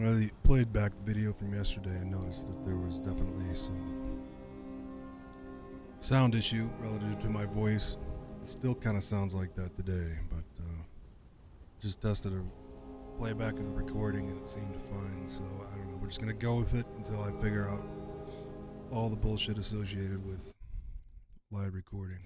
When I played back the video from yesterday, I noticed that there was definitely some sound issue relative to my voice. It still kind of sounds like that today, but just tested a playback of the recording and it seemed fine. So I don't know. We're just gonna go with it until I figure out all the bullshit associated with live recording.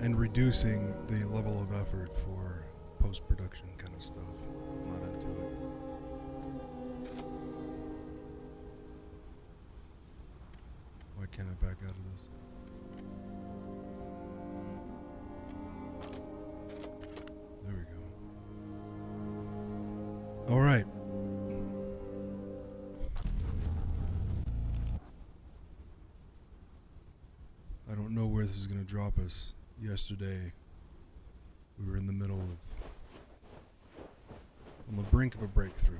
And reducing the level of effort for post-production kind of stuff. I'm not into it. Why can't I back out of this? There we go. All right. I don't know where this is going to drop us. Yesterday, we were in the middle of, on the brink of a breakthrough.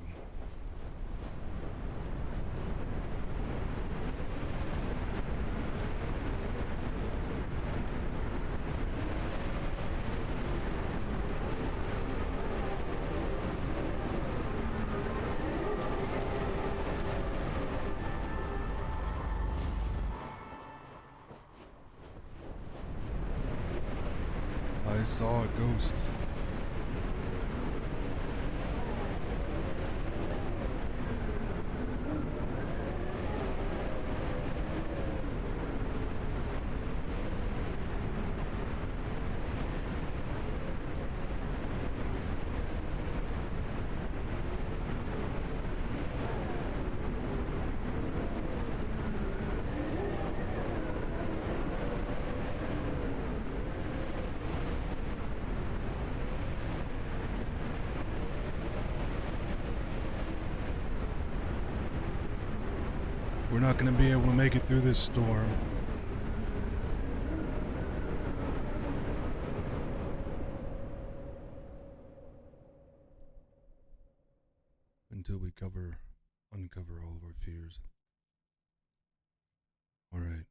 I saw a ghost. We're not going to be able to make it through this storm. Until we uncover all of our fears. All right,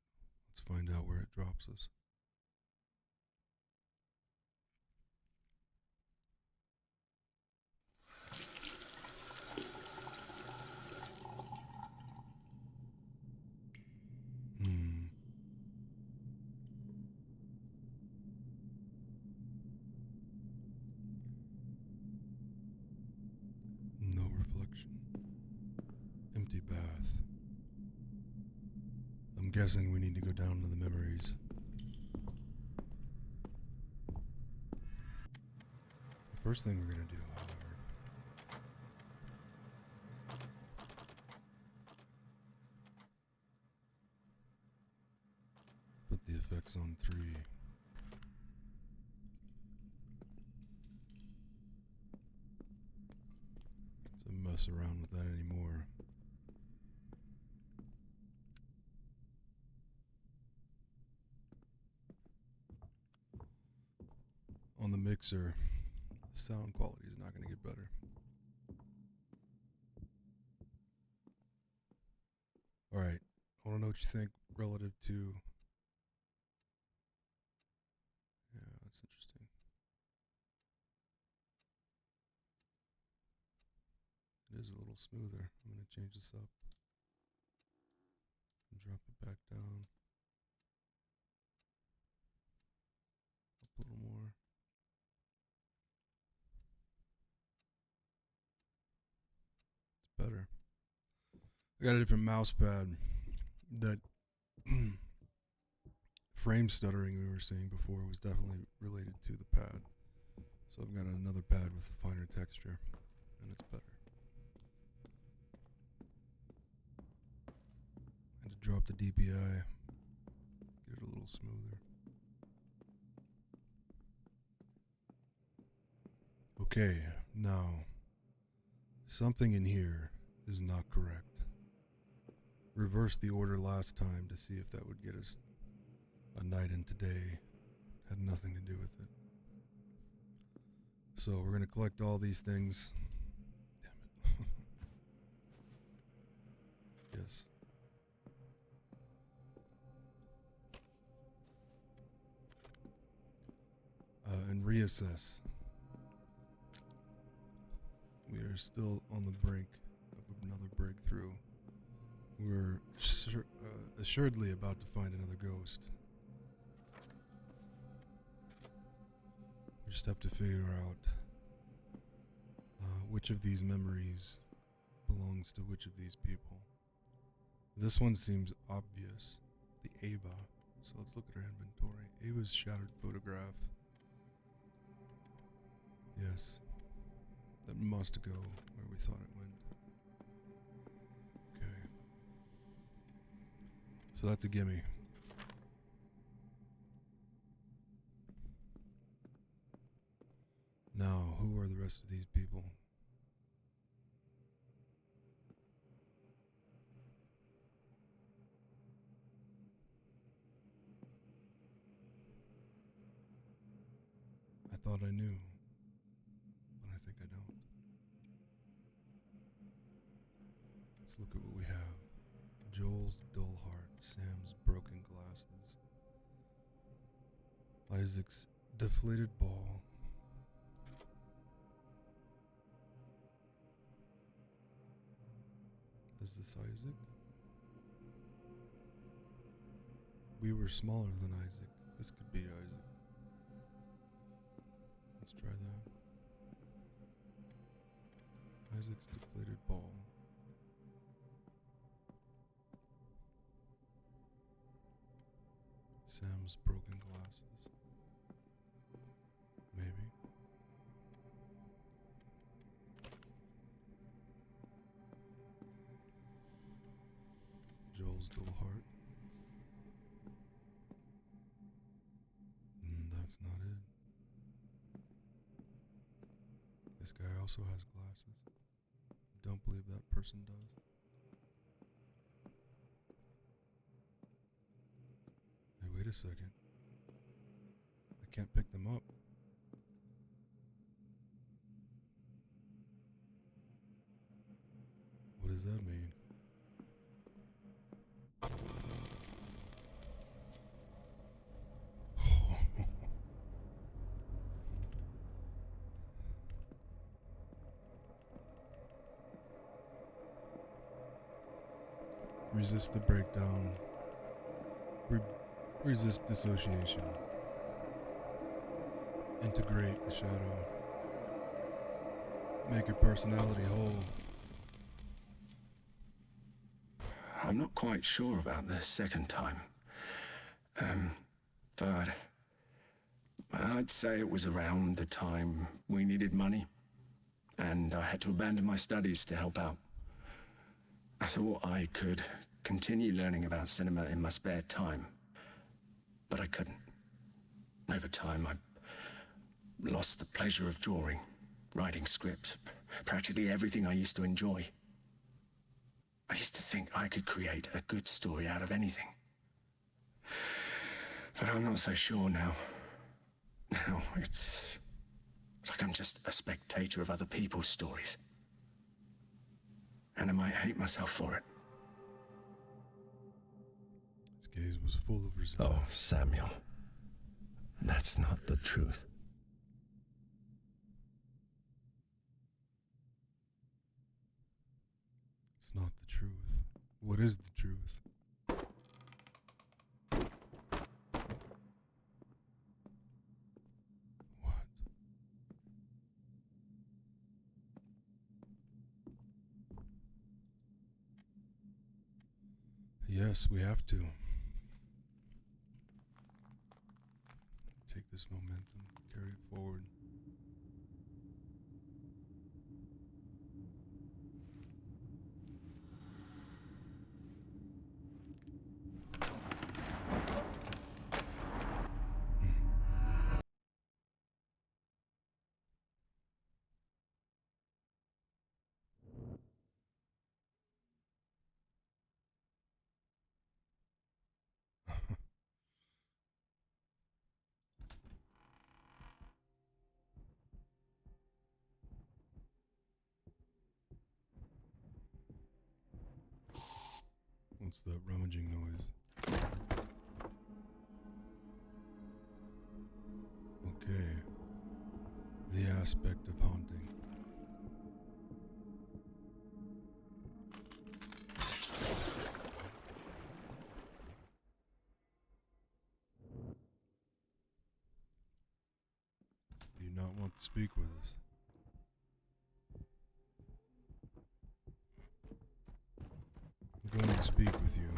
let's find out where it drops us. No reflection. Empty bath. I'm guessing we need to go down to the memories. The first thing we're going to do, however, put the effects on 3. Don't mess around with that anymore. On the mixer, the sound quality is not going to get better. All right, I want to know what you think relative to. Yeah, that's interesting. It is a little smoother. I'm going to change this up and drop it back down. Up a little more. It's better. I got a different mouse pad. That frame stuttering we were seeing before was definitely related to the pad. So I've got another pad with a finer texture, and it's better. And to drop the DPI, get it a little smoother. Okay, now, something in here is not correct. Reversed the order last time to see if that would get us a night in today. Had nothing to do with it. So we're going to collect all these things. Damn it. Yes. And reassess. they're still on the brink of another breakthrough. We're assuredly about to find another ghost. We just have to figure out which of these memories belongs to which of these people. This one seems obvious, the Ava. So let's look at her inventory. Ava's shattered photograph. Yes, that must go where we thought it went. Okay. So that's a gimme. Now, who are the rest of these people? I thought I knew, but I think I don't. Let's look at what we have. Joel's dull heart, Sam's broken glasses, Isaac's deflated ball, is this Isaac? We were smaller than Isaac. This could be Isaac. Let's try that. Isaac's deflated ball. Sam's broken glasses. Maybe. Joel's dull heart. That's not it. This guy also has glasses. Don't believe that person does. Hey, wait a second. I can't pick them up. What does that mean? Resist the breakdown. Resist dissociation. Integrate the shadow. Make your personality whole. I'm not quite sure about the second time. But I'd say it was around the time we needed money, and I had to abandon my studies to help out. I thought I could continue learning about cinema in my spare time, but I couldn't. Over time, I lost the pleasure of drawing, writing scripts, practically everything I used to enjoy. I used to think I could create a good story out of anything. But I'm not so sure now. Now, it's like I'm just a spectator of other people's stories. And I might hate myself for it. His gaze was full of resentment. Oh, Samuel. That's not the truth. It's not the truth. What is the truth? What? Yes, we have to. Take this momentum, carry it forward. What's that rummaging noise? Okay. The aspect of haunting. Speak with us. I'm going to speak with you.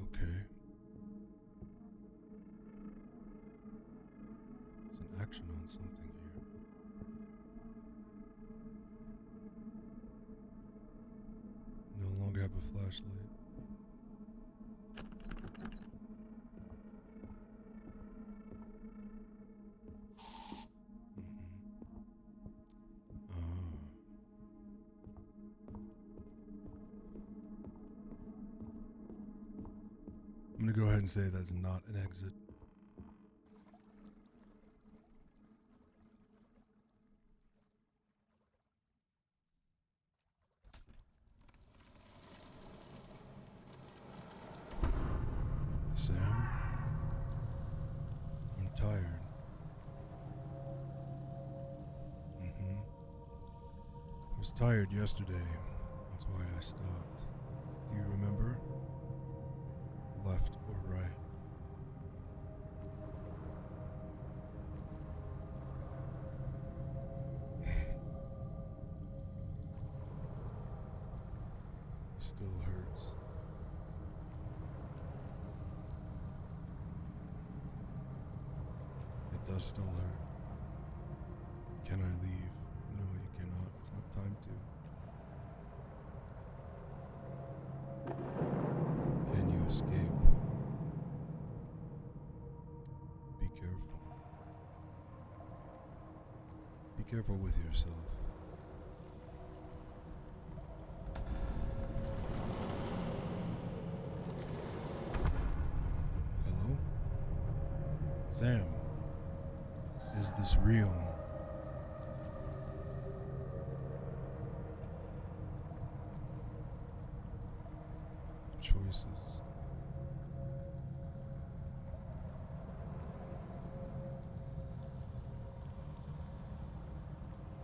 Okay. There's an action on something here. No longer have a flashlight. I'm gonna go ahead and say that's not an exit. Sam? I'm tired. I was tired yesterday. That's why I stopped. Do you remember? Left or right? Still hurts. It does still hurt. Can I leave? No, you cannot. It's not time to. Can you escape? Be careful. Be careful with yourself. Hello? Sam, is this real? Choices.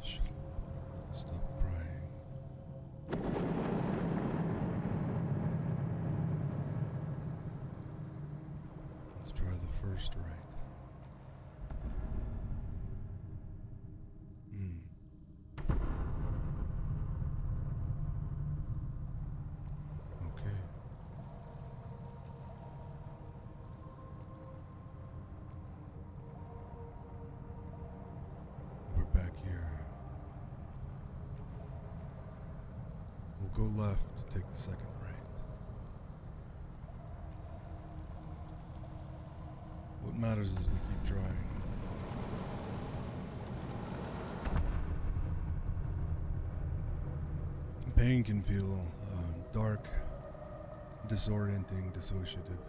Shut up. Stop crying. Let's try the first right. Okay. We're back here. We'll go left to take the second right. What matters is we keep trying. Pain can feel dark, disorienting, dissociative.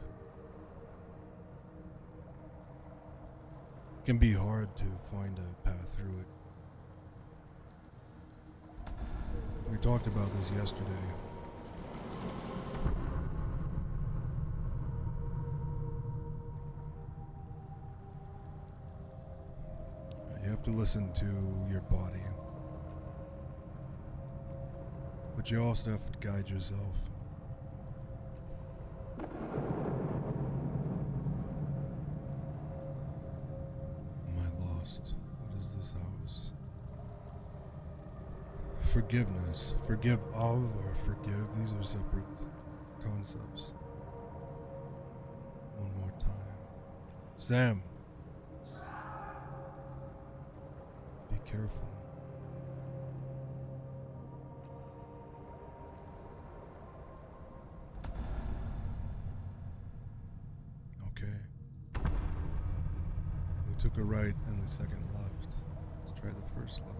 It can be hard to find a path through it. We talked about this yesterday. You have to listen to your body. But you also have to guide yourself. Am I lost? What is this house? Forgiveness. Forgive of or forgive. These are separate concepts. One more time. Sam. Be careful. Okay. We took a right and the second left. Let's try the first left.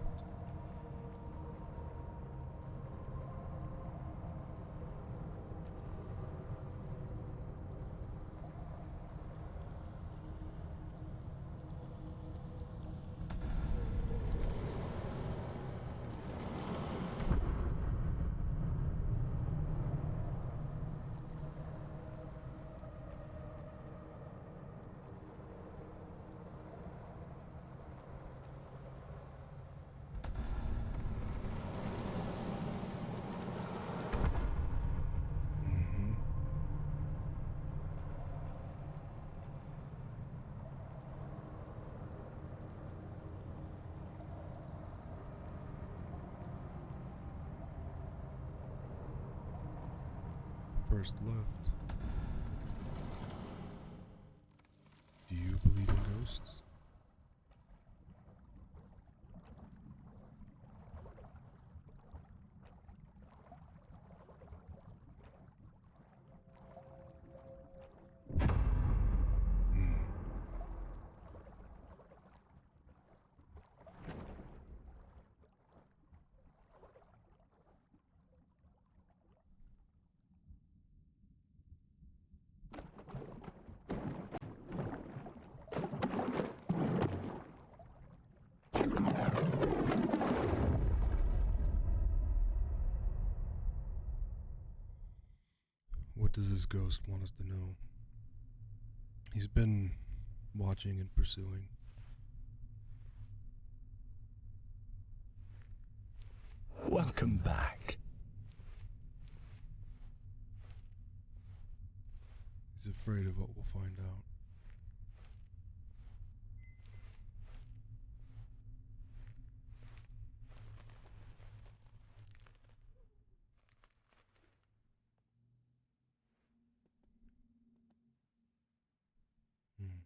first left. Do you believe in ghosts? What does this ghost want us to know? He's been watching and pursuing. Welcome back. He's afraid of what we'll find out. Hmm.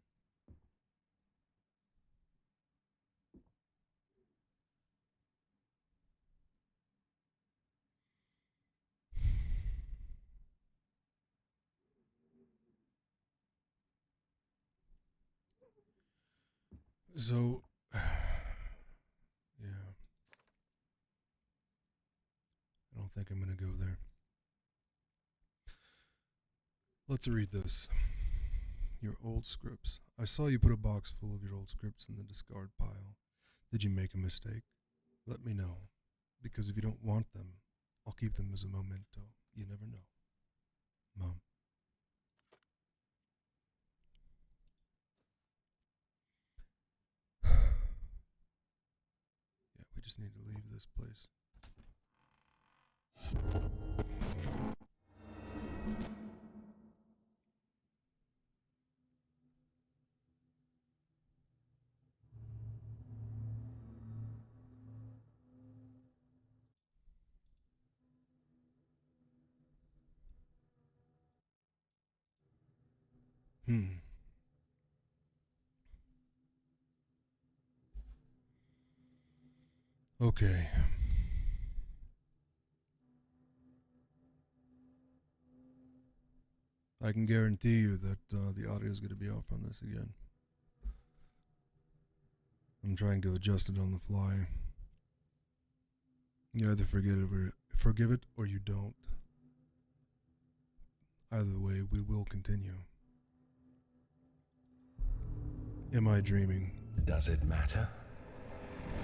So, yeah. I don't think I'm going to go there. Let's read this. Your old scripts. I saw you put a box full of your old scripts in the discard pile. Did you make a mistake? Let me know. Because if you don't want them, I'll keep them as a memento. You never know. Mom. Yeah, we just need to leave this place. Okay. I can guarantee you that the audio is going to be off on this again. I'm trying to adjust it on the fly. You either forgive it or you don't. Either way, we will continue. Am I dreaming? Does it matter?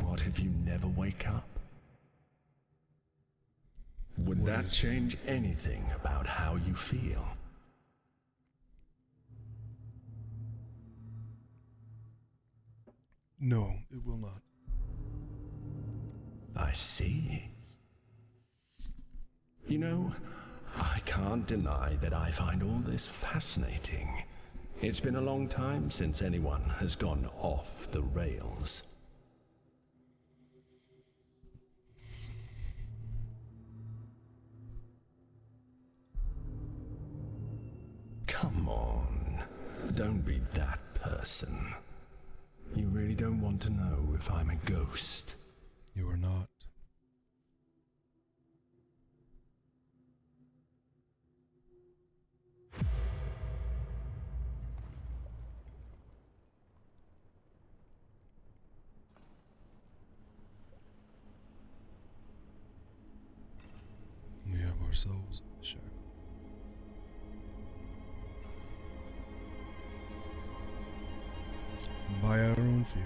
What if you never wake up? Would that change anything about how you feel? No, it will not. I see. You know, I can't deny that I find all this fascinating. It's been a long time since anyone has gone off the rails. Come on, don't be that person. You really don't want to know if I'm a ghost. You are not. We have ourselves shackled. By our own fear.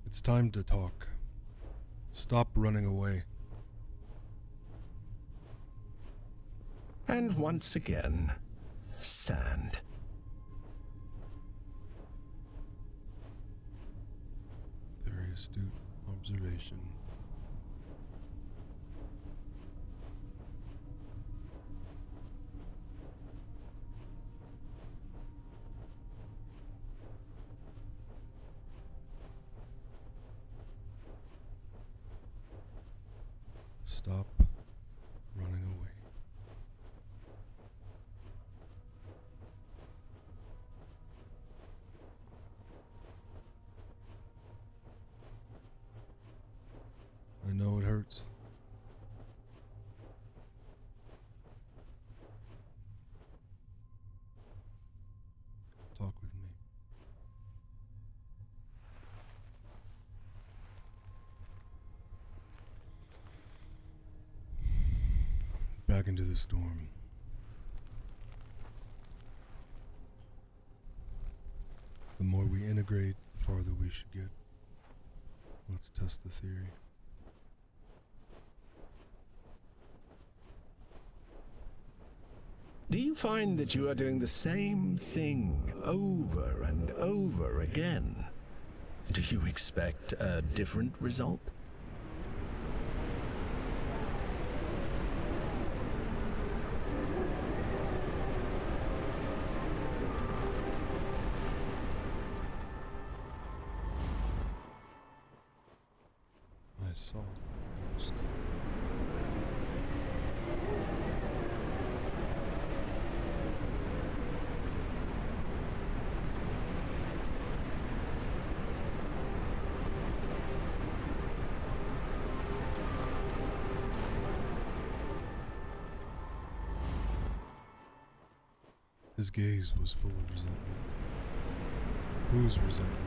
It's time to talk. Stop running away. And once again, sand. Very astute observation. Stop running away. I know it hurts. Talk with me. Back into the storm. The more we integrate, the farther we should get. Let's test the theory. Do you find that you are doing the same thing over and over again? Do you expect a different result? I saw a ghost. His gaze was full of resentment. Whose resentment?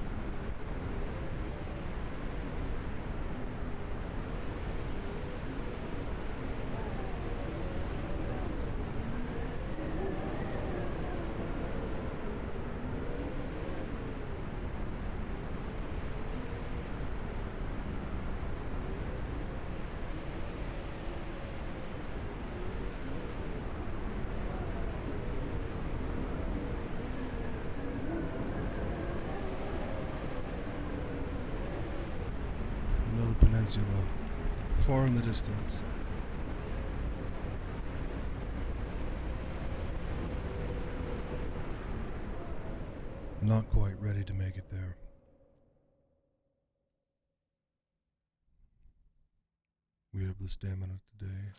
Another peninsula, far in the distance. Not quite ready to make it there. We have the stamina today.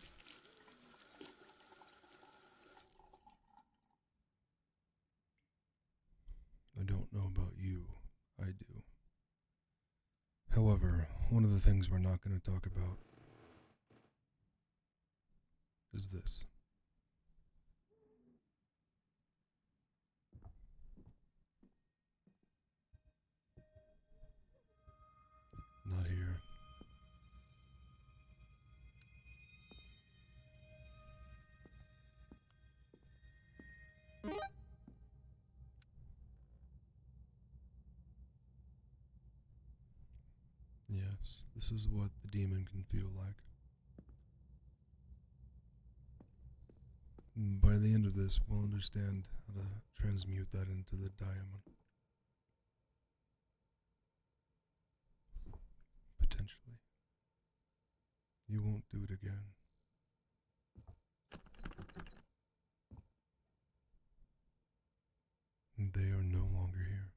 I don't know about you. I do. However, one of the things we're not going to talk about is this. Not here. Yes, this is what the demon can feel like. By the end of this, we'll understand how to transmute that into the diamond. Potentially. You won't do it again. They are no longer here.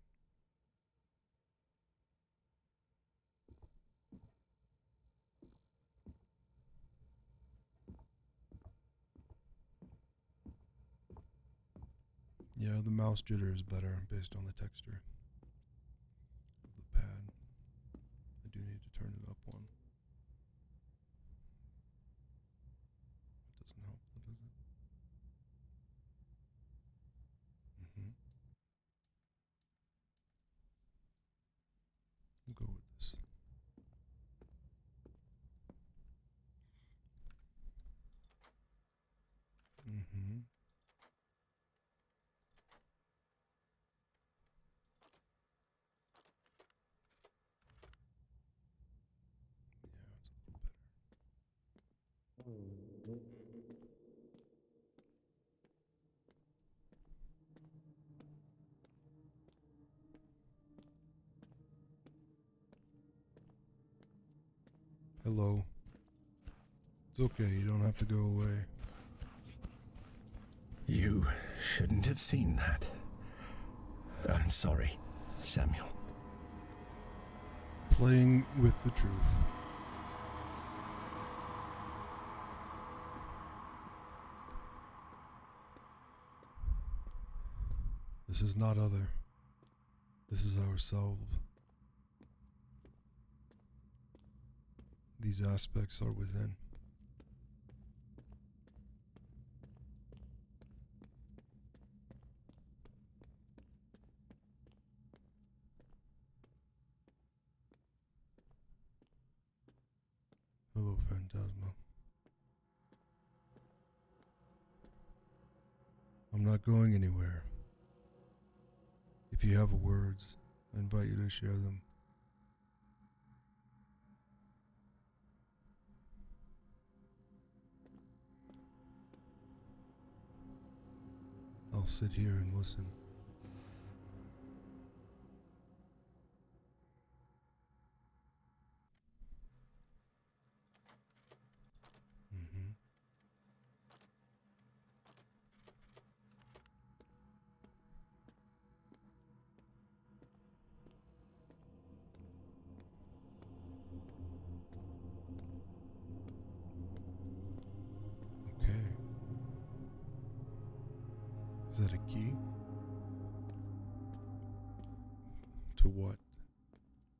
Yeah, the mouse jitter is better based on the texture of the pad. I do need to turn it up one. It doesn't help, though, does it? We'll go with this. Mm-hmm. Yeah, it's a little better. Hello. It's okay, you don't have to go away. You shouldn't have seen that. I'm sorry, Samuel. Playing with the truth. This is not other. This is ourselves. These aspects are within. Hello, Phantasma. I'm not going anywhere. If you have words, I invite you to share them. I'll sit here and listen. Mm-hmm. Okay. Is that a key? To what?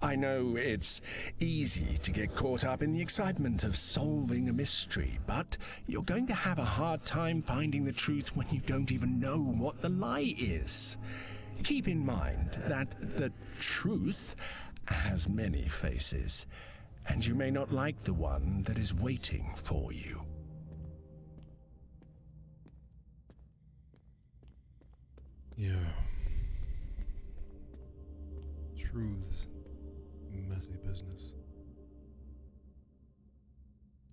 I know it's easy to get caught up in the excitement of solving a mystery, but you're going to have a hard time finding the truth when you don't even know what the lie is. Keep in mind that the truth has many faces, and you may not like the one that is waiting for you. Yeah. Truths. Messy business.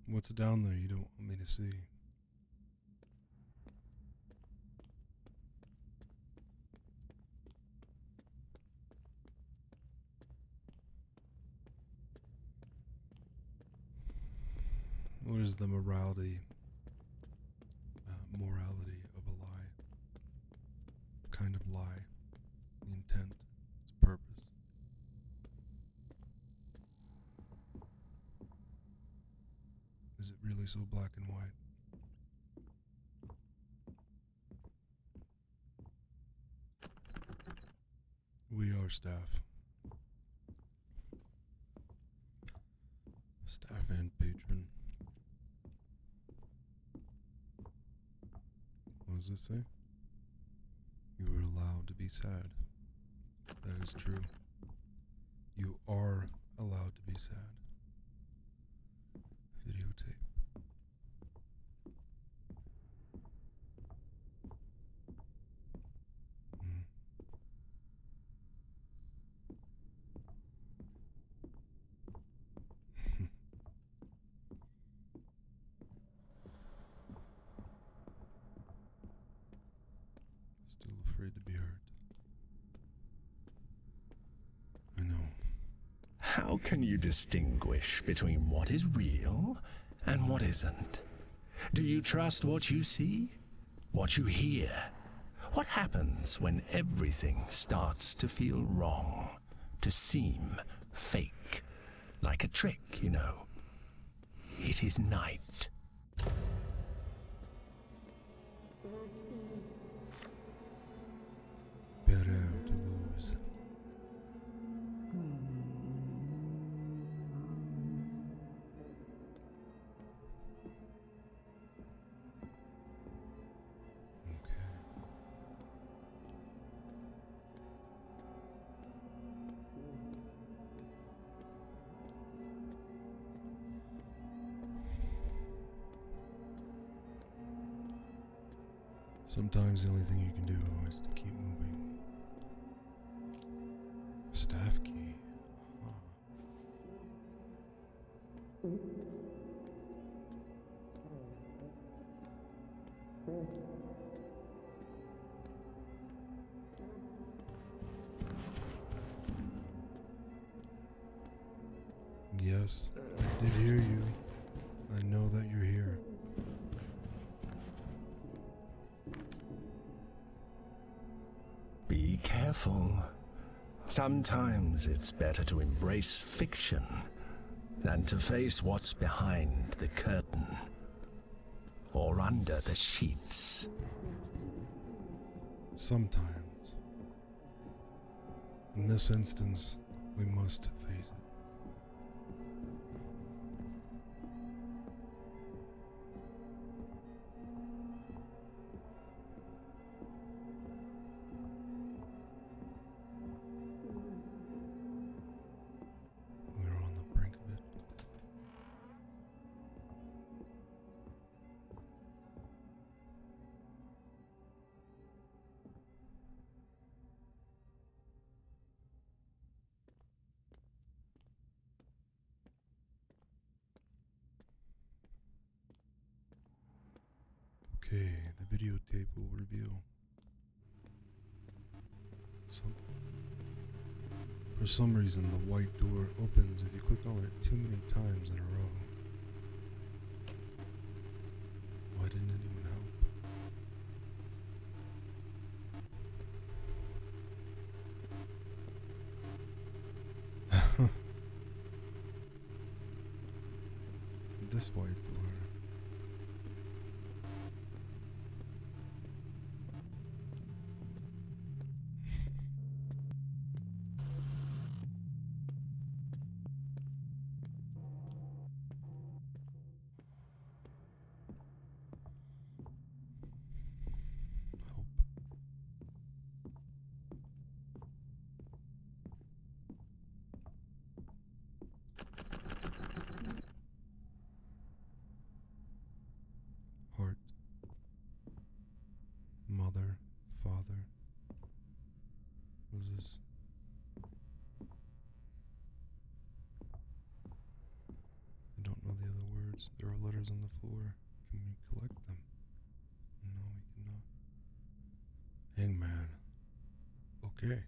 What's down there you don't want me to see? What is the morality of a lie? What kind of lie? The intent, its purpose. Is it really so black and white? We are staff. Staff and patron. What does it say? You are allowed to be sad. That is true. You are allowed to be sad. Videotape. Mm. Still afraid to be hurt. I know. How can you distinguish between what is real and what isn't? Do you trust what you see? What you hear? What happens when everything starts to feel wrong? To seem fake? Like a trick, you know? It is night. Better to lose. Okay. Sometimes the only thing you can do is to keep moving. Staff key. Huh. Yes, I did hear you. I know that you're here. Be careful. Sometimes it's better to embrace fiction than to face what's behind the curtain or under the sheets. Sometimes. In this instance, we must face it. We're on the brink of it. Okay, the videotape will reveal something. For some reason, the white door opens if you click on it too many times in a row. Why didn't anyone help? This white door. Hope. Heart. Mother. Father. What is this? I don't know the other words. There are letters on the floor. Can we collect them? No, we cannot. Hangman. Okay.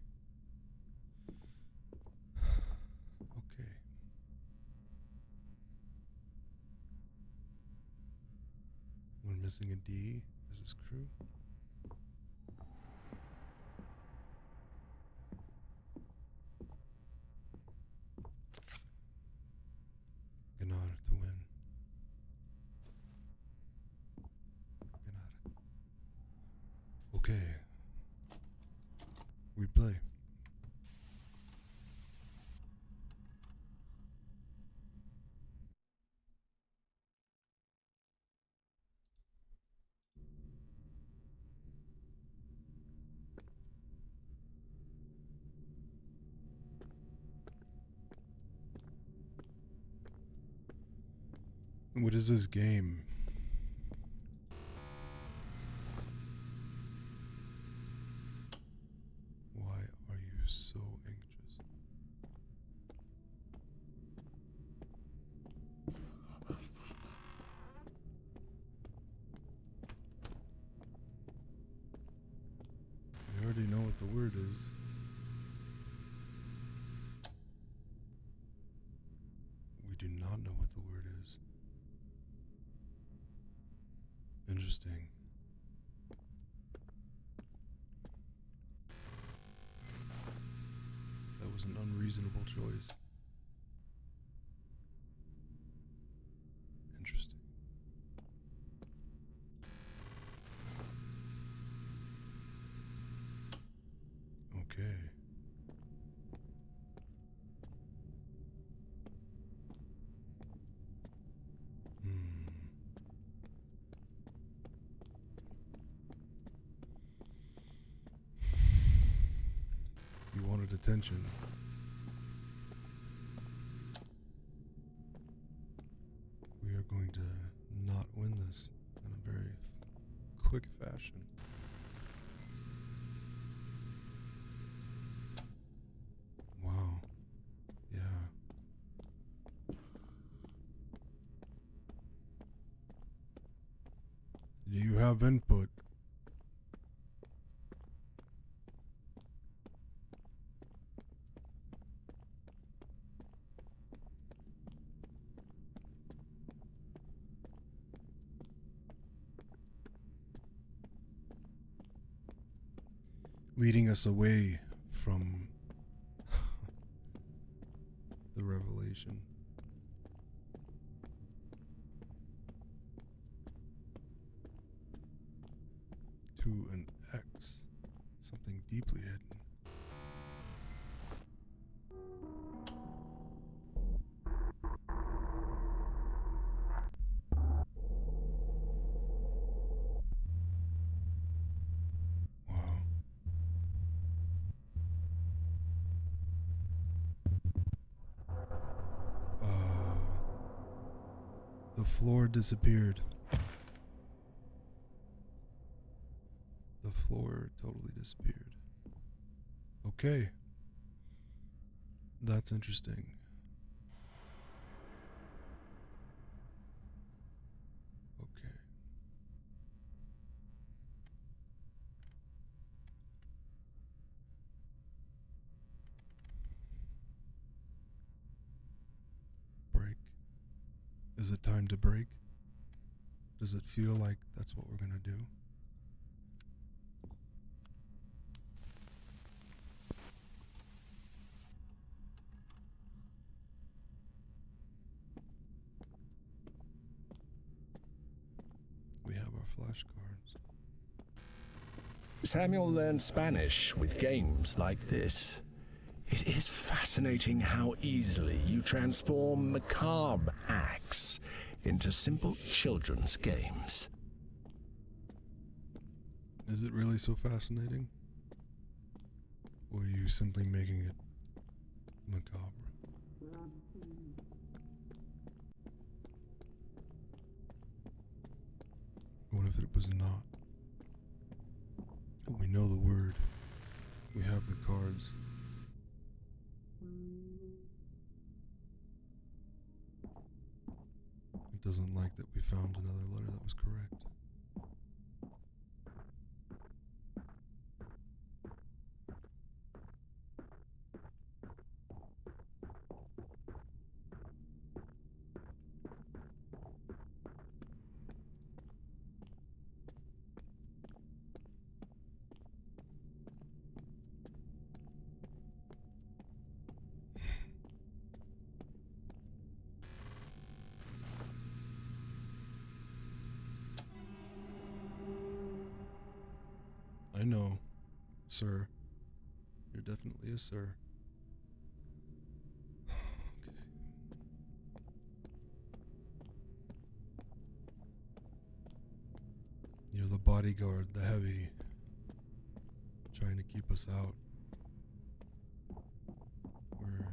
Okay. We're missing a D. Is this true? Ganar to win. Ganar. Okay. We play. What is this game? Why are you so anxious? We already know what the word is. We do not know what the word is. Interesting. That was an unreasonable choice. Interesting. Okay. You wanted attention. We are going to not win this in a very quick fashion. Wow. Yeah. Do you have input? leading us away from the revelation. To an X, something deeply hidden. Wow. The floor disappeared. The floor totally disappeared. Okay. That's interesting. Okay. Break. Is it time to break? Does it feel like that's what we're gonna do? We have our flashcards. Samuel learned Spanish with games like this. It is fascinating how easily you transform macabre acts into simple children's games. Is it really so fascinating? Or are you simply making it macabre? What if it was not? We know the word. We have the cards. It doesn't like that we found another letter that was correct. I know, sir. You're definitely a sir. Okay. You're the bodyguard, the heavy, trying to keep us out. Where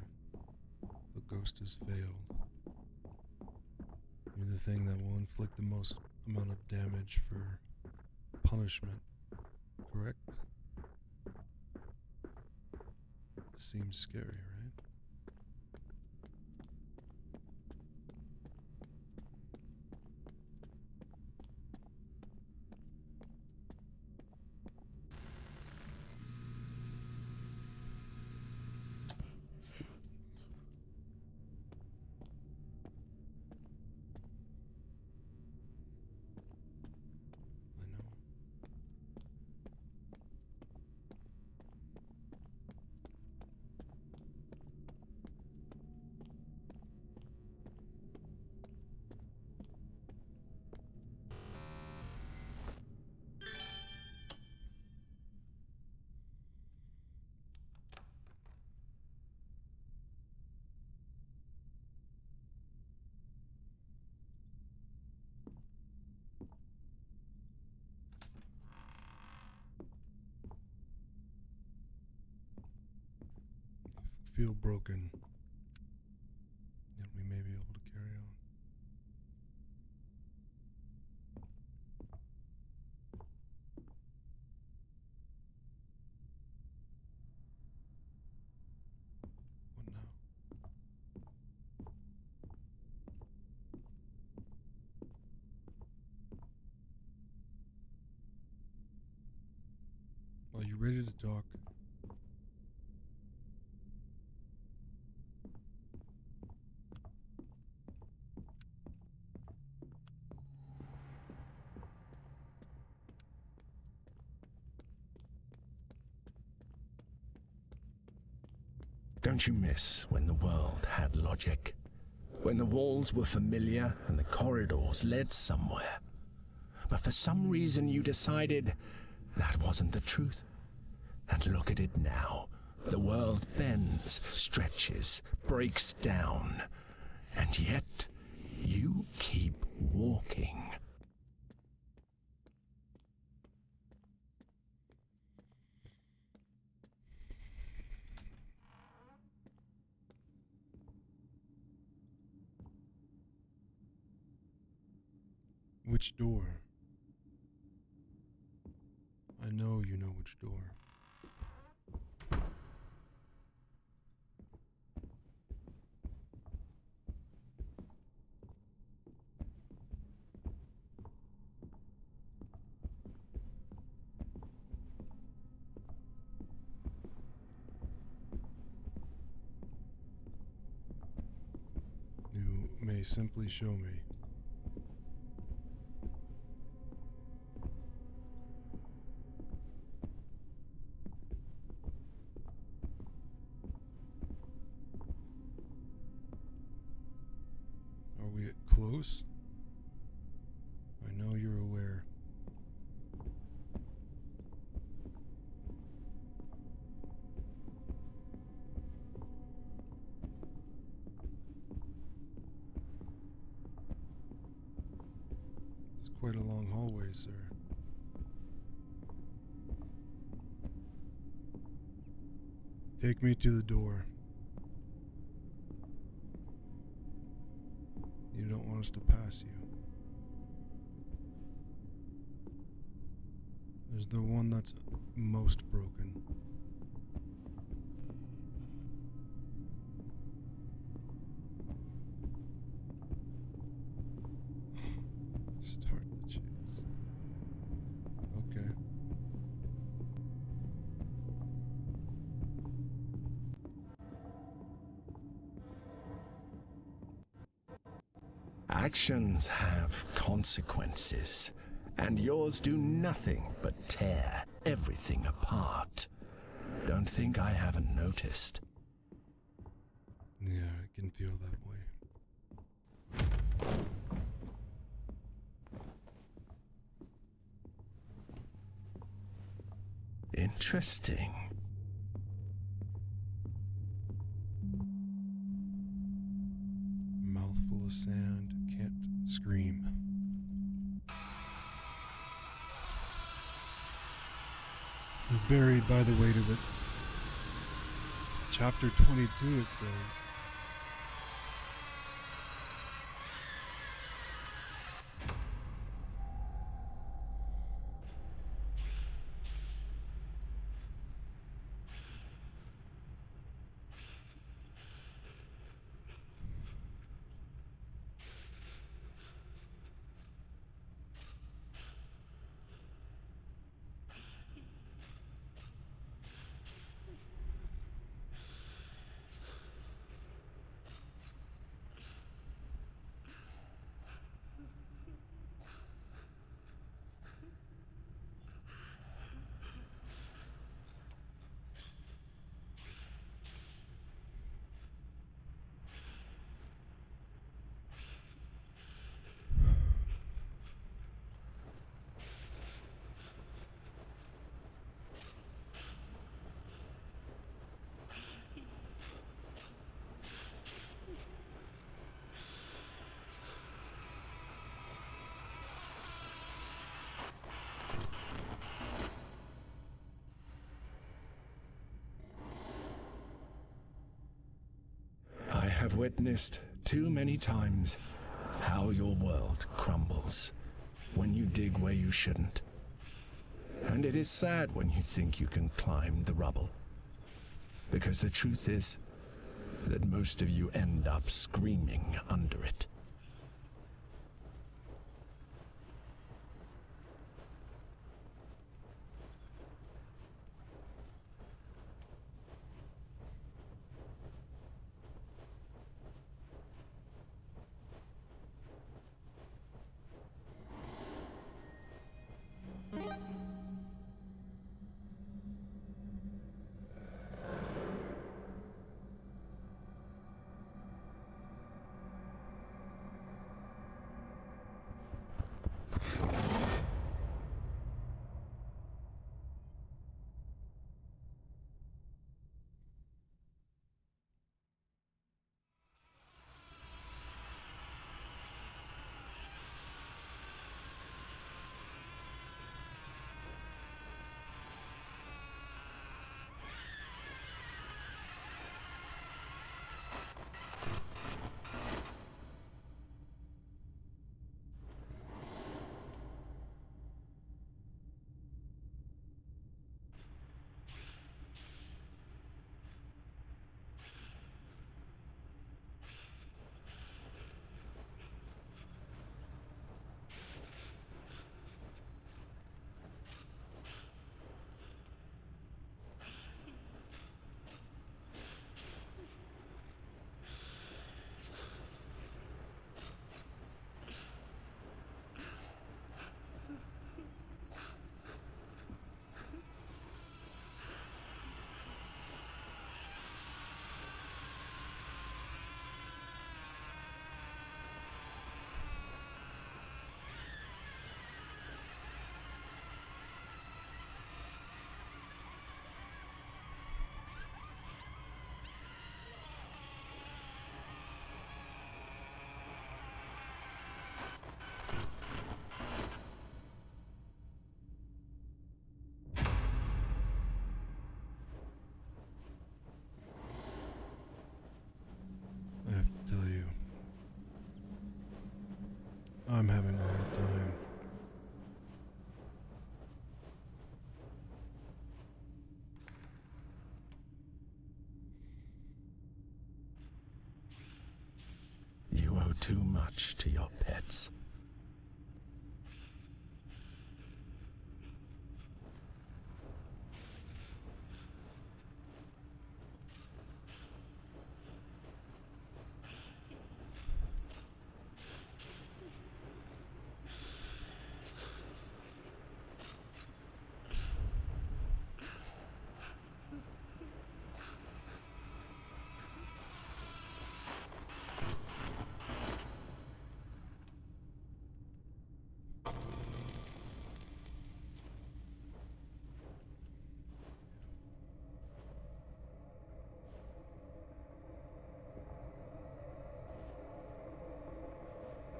the ghost has failed. You're the thing that will inflict the most amount of damage for punishment. Correct? This seems scary, right? I know. Feel broken, yet we may be able to carry on. What now? Are you ready to talk? Don't you miss when the world had logic? When the walls were familiar and the corridors led somewhere? But for some reason you decided that wasn't the truth. And look at it now. The world bends, stretches, breaks down. And yet, you keep walking. Which door? I know you know which door. You may simply show me. Are we close? I know you're aware. It's quite a long hallway, sir. Take me to the door. You don't want us to pass you. There's the one that's most broken. Start the chase. Okay. Actions have consequences, and yours do nothing but tear everything apart. Don't think I haven't noticed. Yeah, I can feel that way. Interesting. Mouthful of sand, can't scream. Buried by the weight of it. Chapter 22, it says. I have witnessed too many times how your world crumbles when you dig where you shouldn't. And it is sad when you think you can climb the rubble. Because the truth is that most of you end up screaming under it. I'm having a hard time. You owe too much to your pets.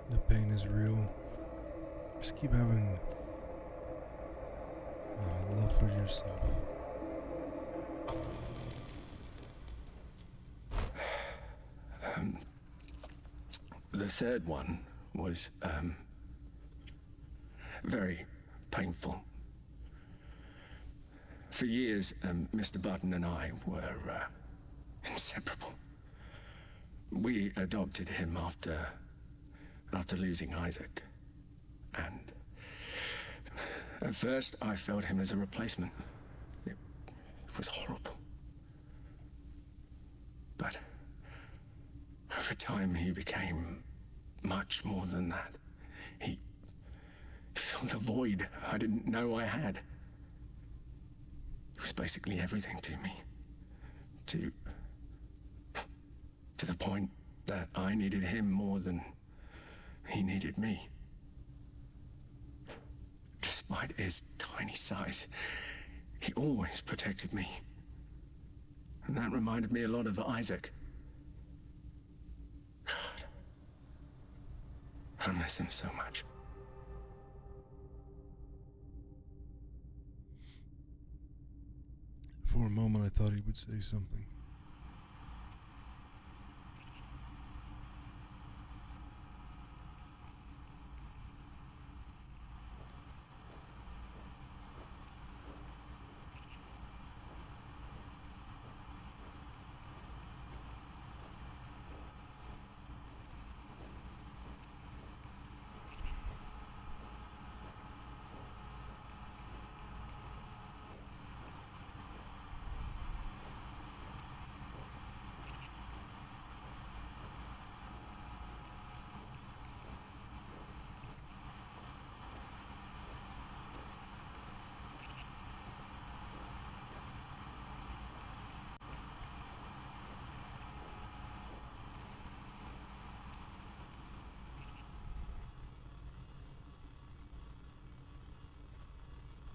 The pain is real. Just keep having love for yourself. The third one was, very painful. For years, Mr. Button and I were, inseparable. We adopted him after losing Isaac. And at first, I felt him as a replacement. It was horrible. But over time, he became much more than that. He filled the void I didn't know I had. He was basically everything to me. To the point that I needed him more than he needed me. Despite his tiny size, he always protected me. And that reminded me a lot of Isaac. God, I miss him so much. For a moment, I thought he would say something.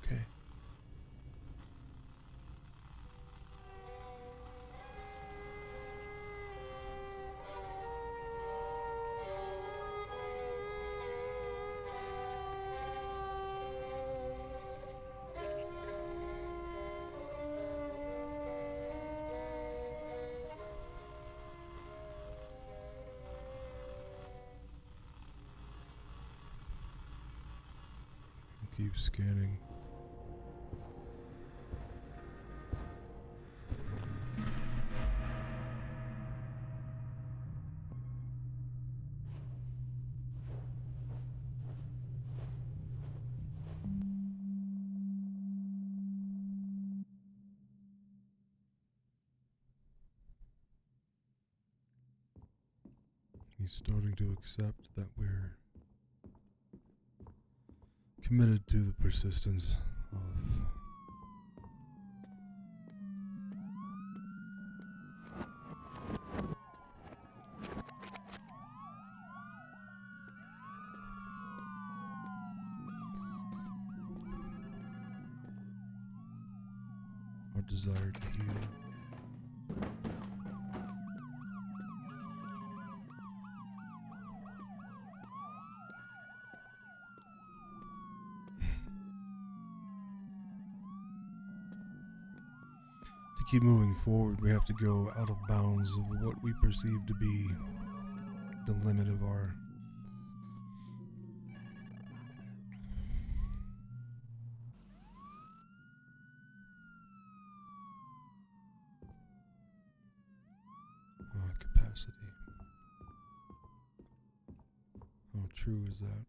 Okay. Keep scanning. He's starting to accept that we're committed to the persistence of our desire to heal. To keep moving forward, we have to go out of bounds of what we perceive to be the limit of our true is that?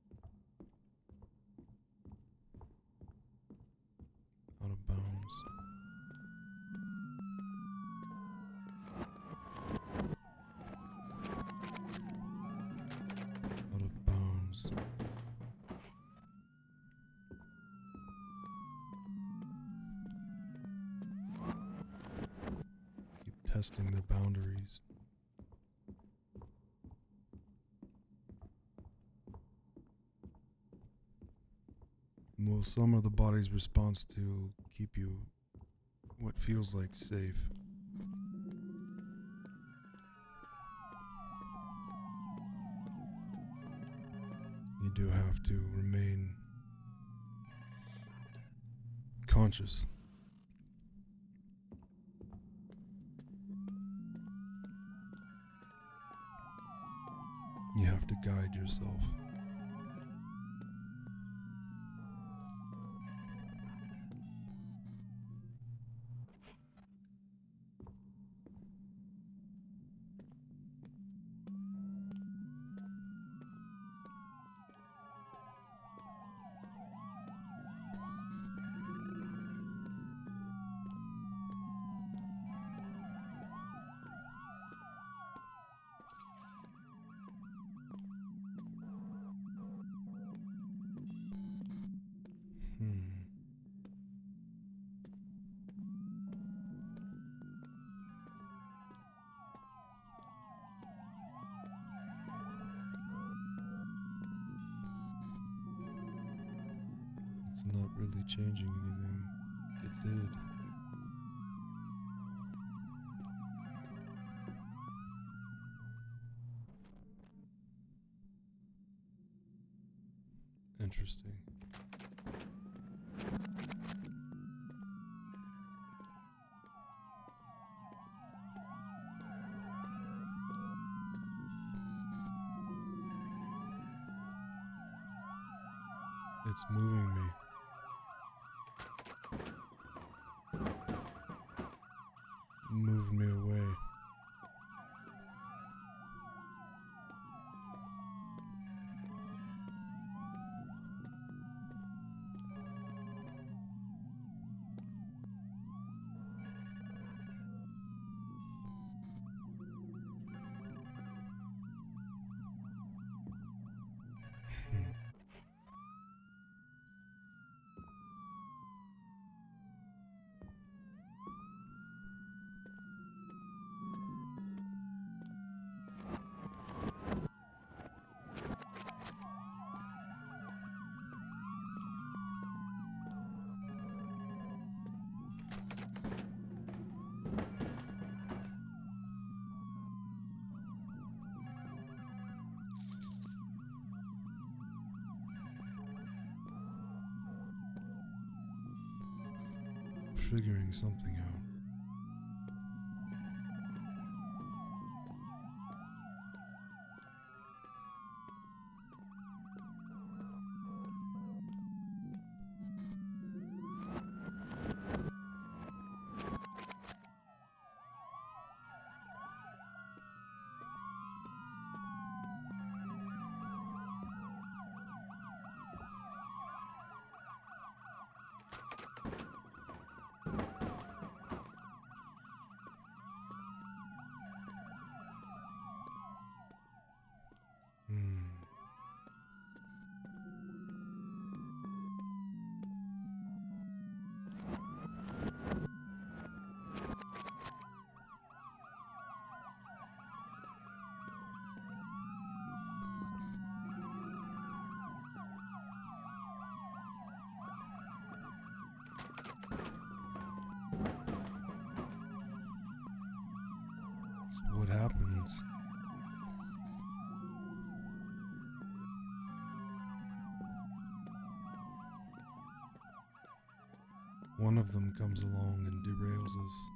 Out of bounds. Out of bounds. Keep testing the boundaries. Well, some of the body's response to keep you what feels like safe. You do have to remain conscious. You have to guide yourself. It's not really changing anything. It did. Interesting. It's moving me. Moved me away. Figuring something out. It's what happens. One of them comes along and derails us.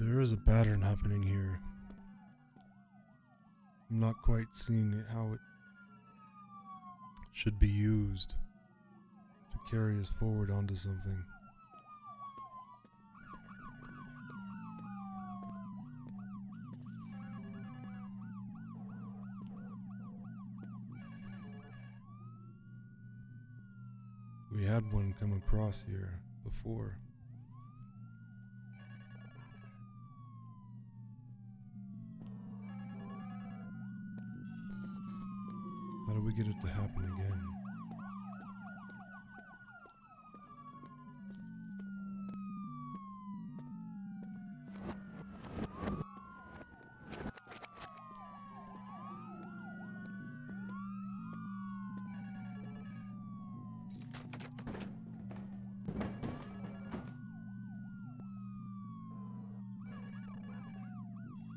There is a pattern happening here. I'm not quite seeing it, how it should be used to carry us forward onto something. We had one come across here before. How do we get it to happen again?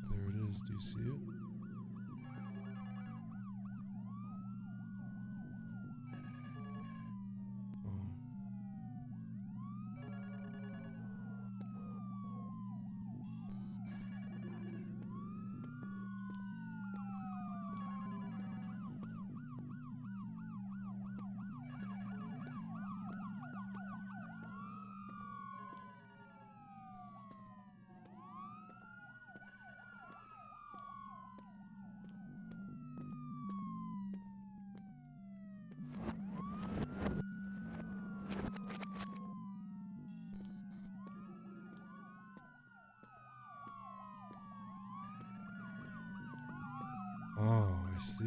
There it is. Do you see it? Oh, I see.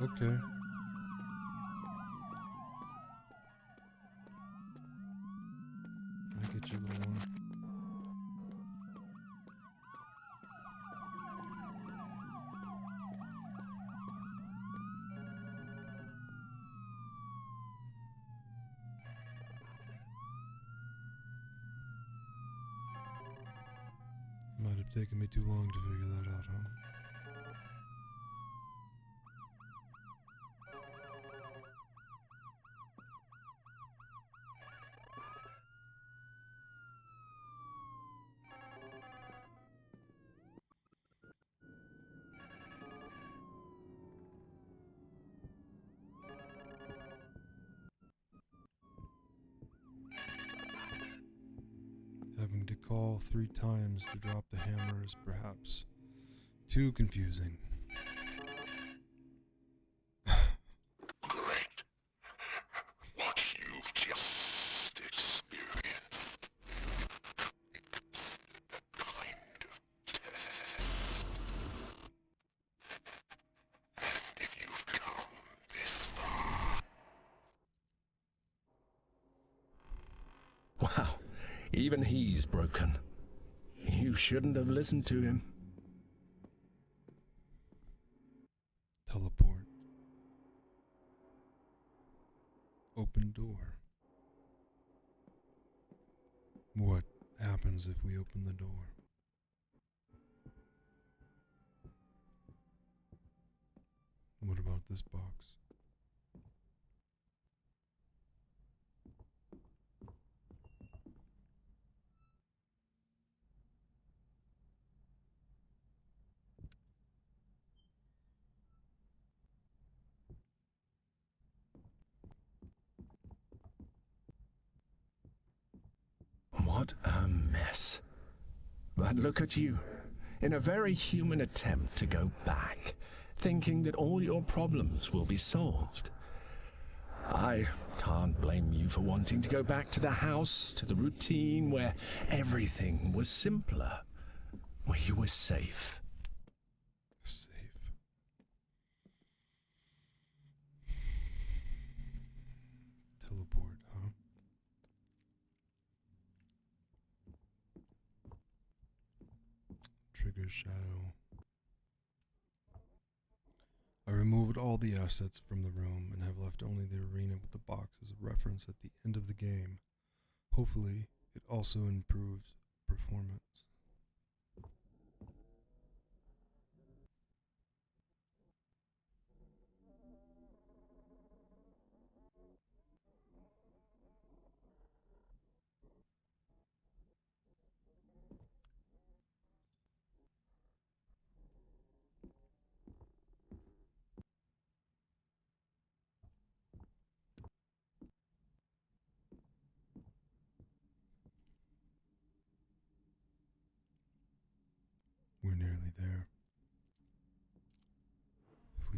Okay. I get you, little one. Might have taken me too long to figure that out, huh? Having to call 3 times to drop the hammer is perhaps too confusing. Great. What you've just experienced. It's the kind of test. And if you've come this far. Wow. Even he's broken. You shouldn't have listened to him. Teleport. Open door. What happens if we open the door? What about this box? What a mess. But look at you, in a very human attempt to go back, thinking that all your problems will be solved. I can't blame you for wanting to go back to the house, to the routine where everything was simpler, where you were safe. Safe. Teleport, huh? Trigger shadow. I removed all the assets from the room and have left only the arena with the box as a reference at the end of the game. Hopefully, it also improves performance.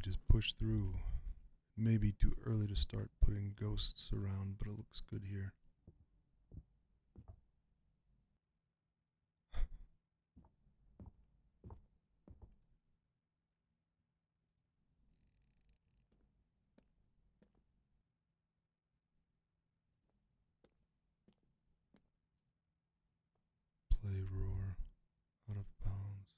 just push through. Maybe too early to start putting ghosts around, but it looks good here. Play roar. Out of bounds.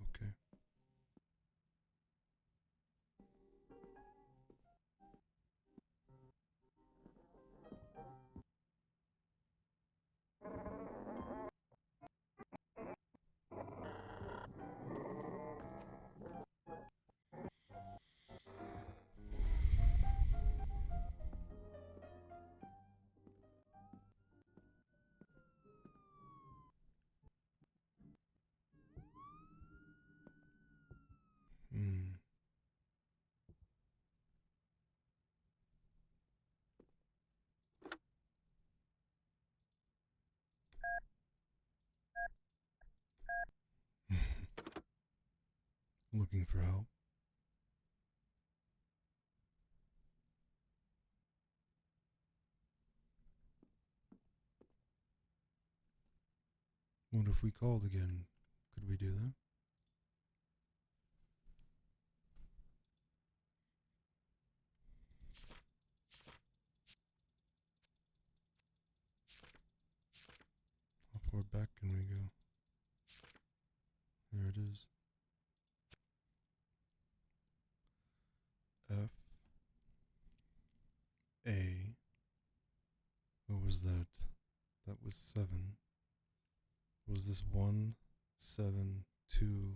Okay. Hmm. Looking for help. What if we called again? Could we do that? How far back can we go? There it is. F A. What was that? That was 7. Was this 1, 7, 2,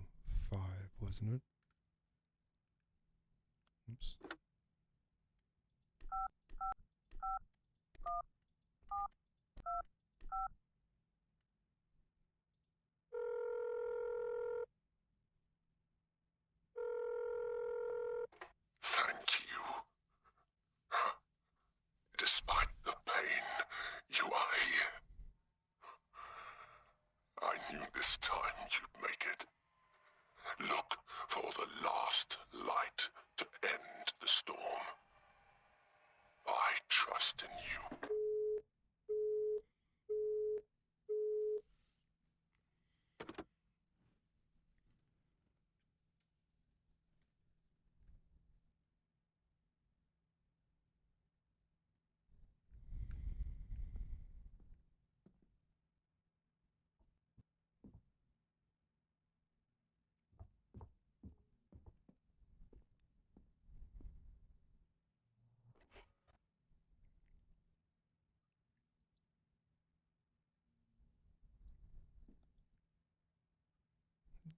5, wasn't it? Oops. Thank you. Despite the pain, you are here. I knew this time you'd make it. Look for the last light to end the storm. I trust in you.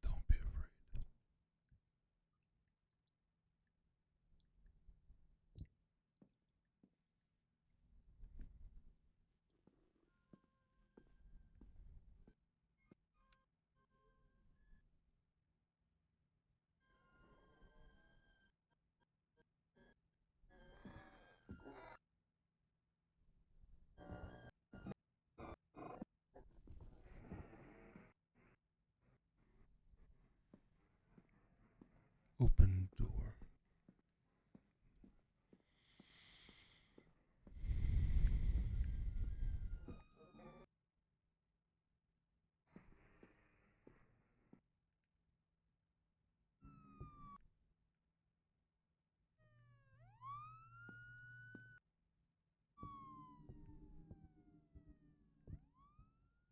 Don't be afraid. Open door.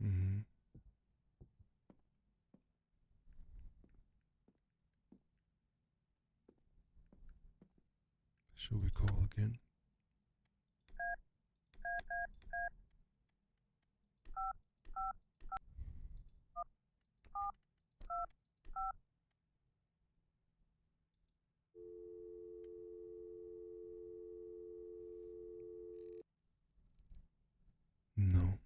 Mm-hmm. Shall we call again? No.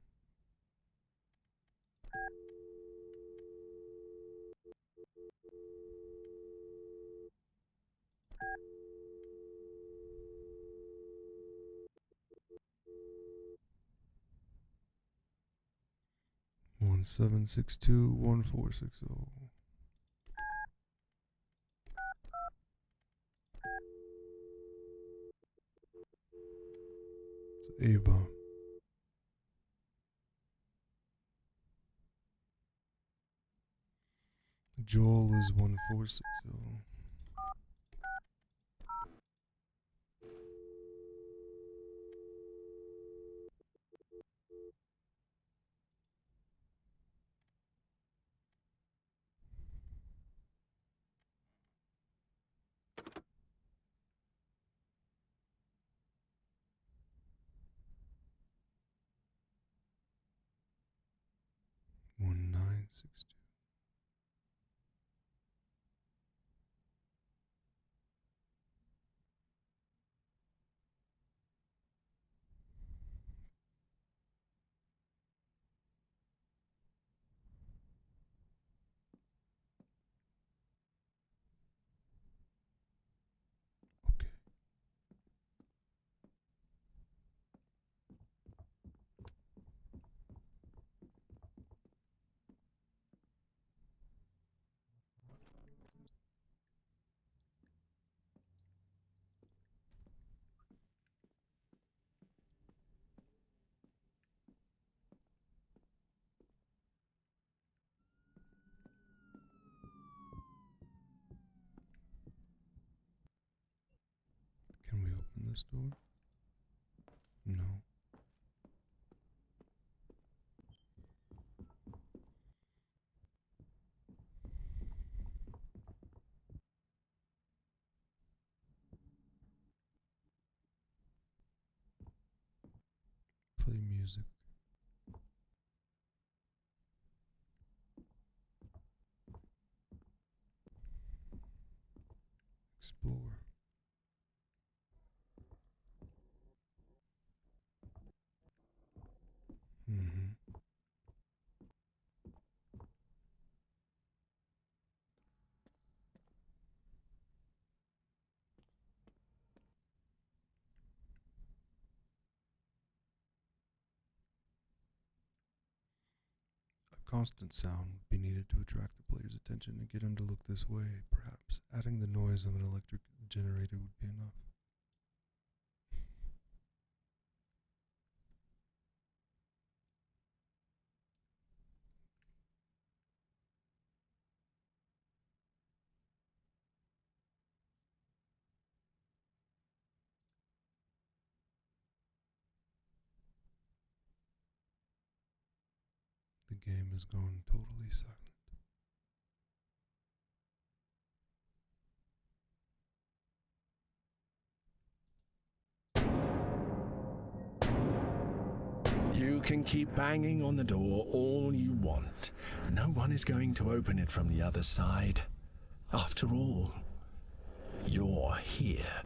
One 762 1460. It's Ava. Joel is 1460. 1962. Okay. Can we open this door? No. Play music. Explore. Mm-hmm. A constant sound would be needed to attract the player's attention and get him to look this way. Perhaps adding the noise of an electric generator would be enough. The game is gone totally silent. You can keep banging on the door all you want. No one is going to open it from the other side. After all, you're here.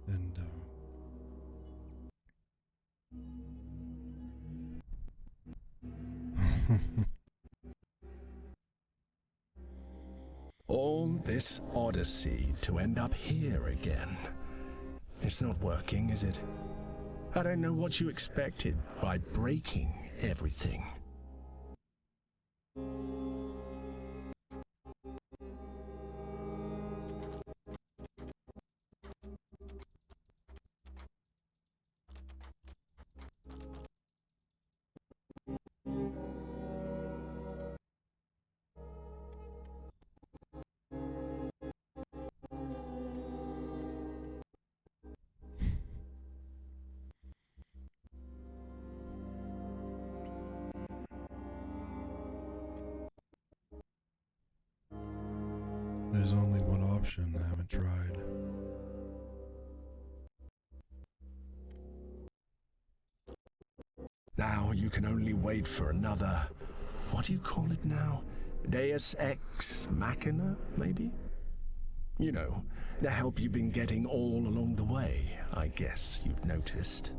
And, All this odyssey to end up here again. It's not working, is it? I don't know what you expected by breaking everything. there's only one option I haven't tried. Now you can only wait for another, what do you call it now? Deus Ex Machina, maybe? You know, the help you've been getting all along the way, I guess you've noticed.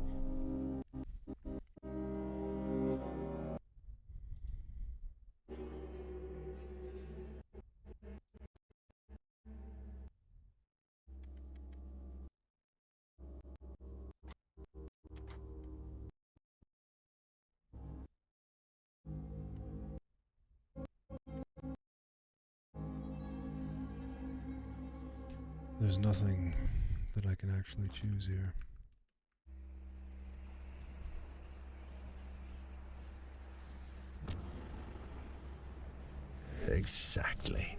There's nothing that I can actually choose here. Exactly.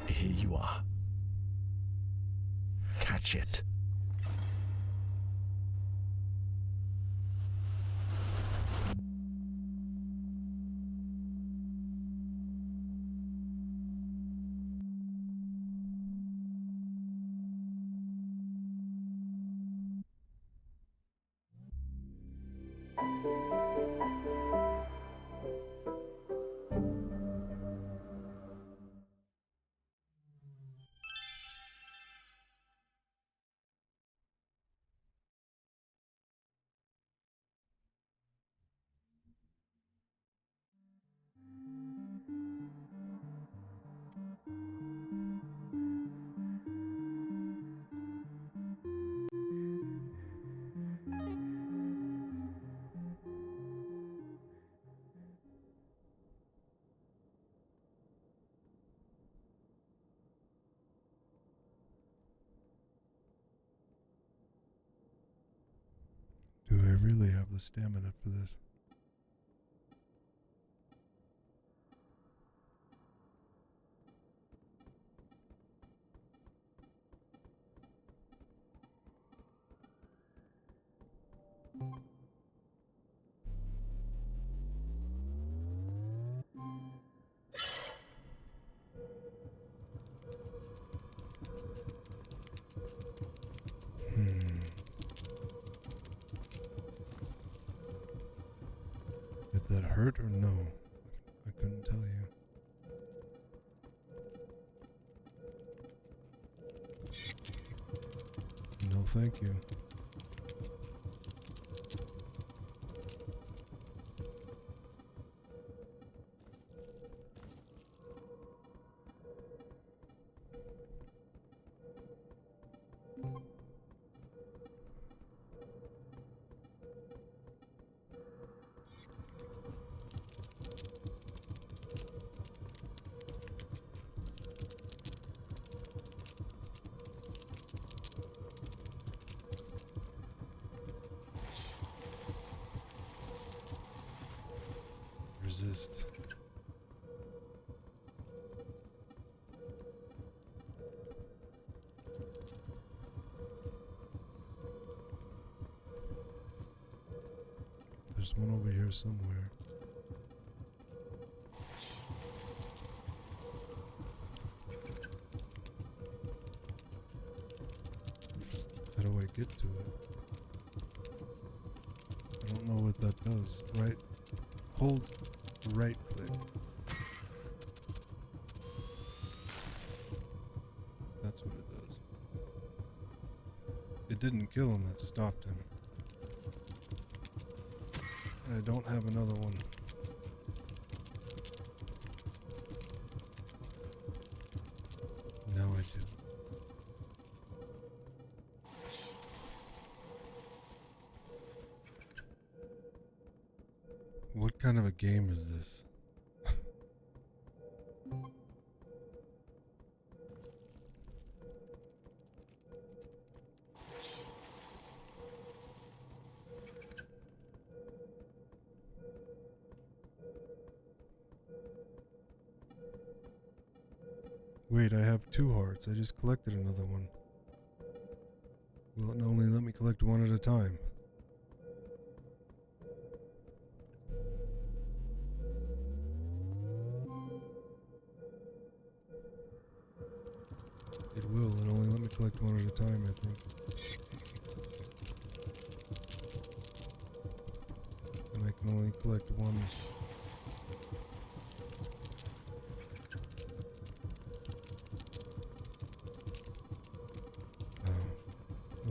Here you are. Catch it. Do I really have the stamina for this? Did that hurt or no? I couldn't tell you. No, thank you. Resist. There's one over here somewhere. How do I get to it? I don't know what that does. Right? Hold right click. That's what it does. It didn't kill him, that stopped him. I don't have another one. Now I do. What kind of a game is this? Wait, I have 2 hearts. I just collected another one. Will it only let me collect one at a time? It will. It only let me collect one at a time, I think. And I can only collect one.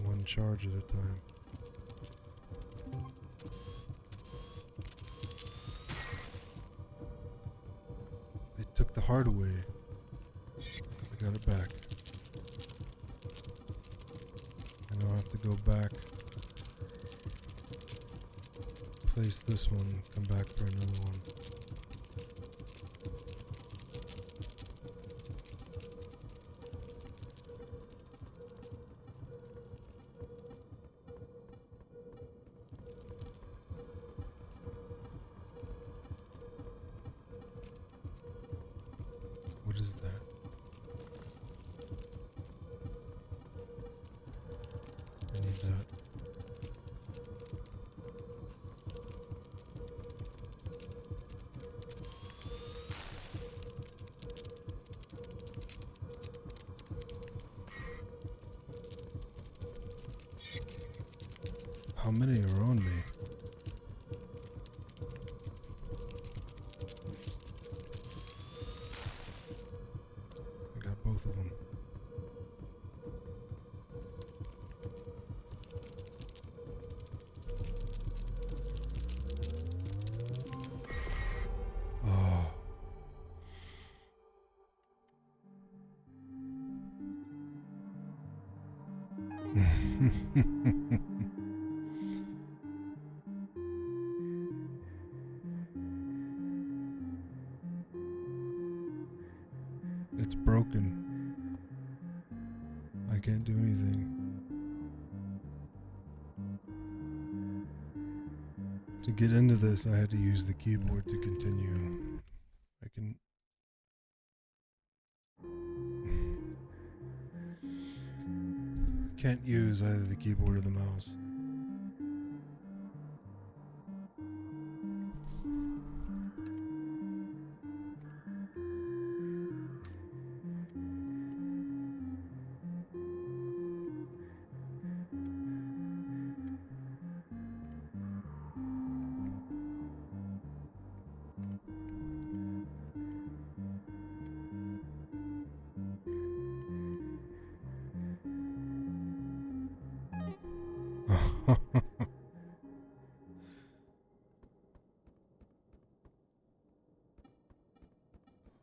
One charge at a time. They took the heart away. I got it back. And I'll have to go back. Place this one, come back for another one. What is that? I need that. How many are on me? I got both of them. Oh. It's broken. I can't do anything. To get into this, I had to use the keyboard to continue. I can... Can't use either the keyboard or the mouse.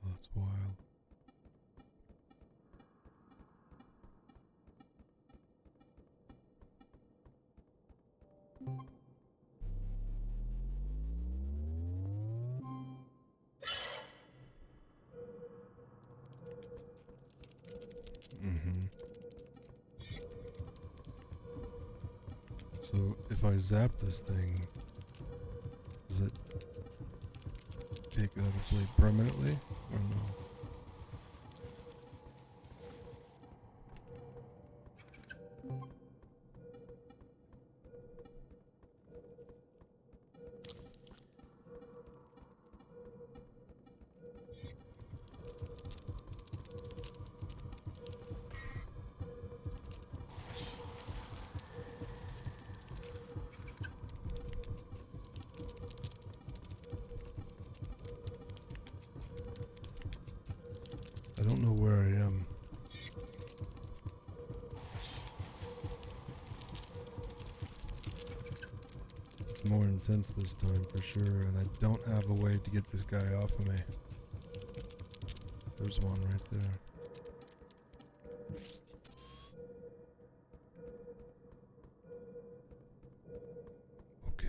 That's wild. So if I zap this thing, does it take it out of play permanently or no? I don't know where I am. It's more intense this time for sure, and I don't have a way to get this guy off of me. There's one right there. Okay.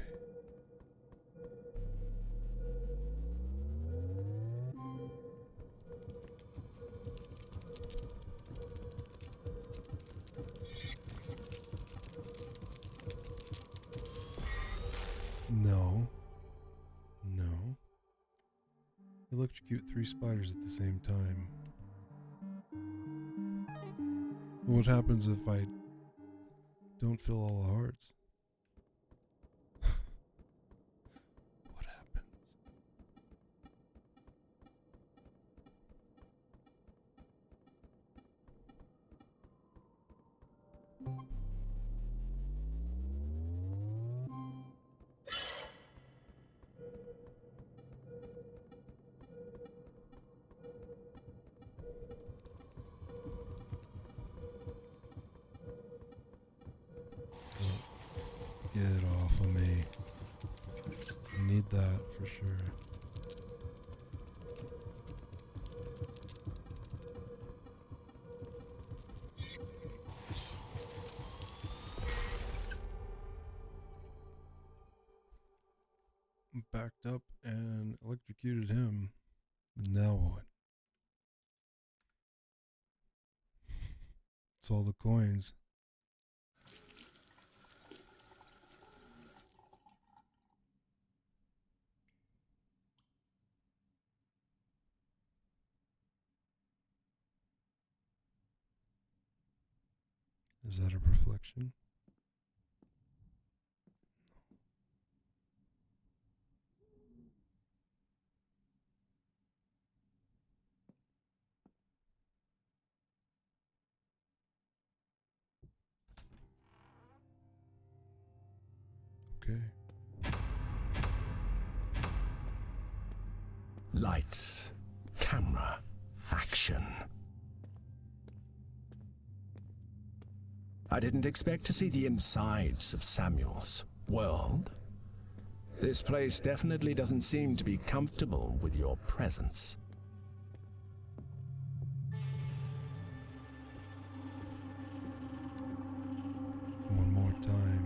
No. No. Electrocute 3 spiders at the same time. What happens if I don't fill all the hearts. What happens? Get off of me. I need that for sure. Backed up and electrocuted him. Now what? It's all the coins. Is that a reflection? Okay. Lights, camera, action. I didn't expect to see the insides of Samuel's world. This place definitely doesn't seem to be comfortable with your presence. One more time.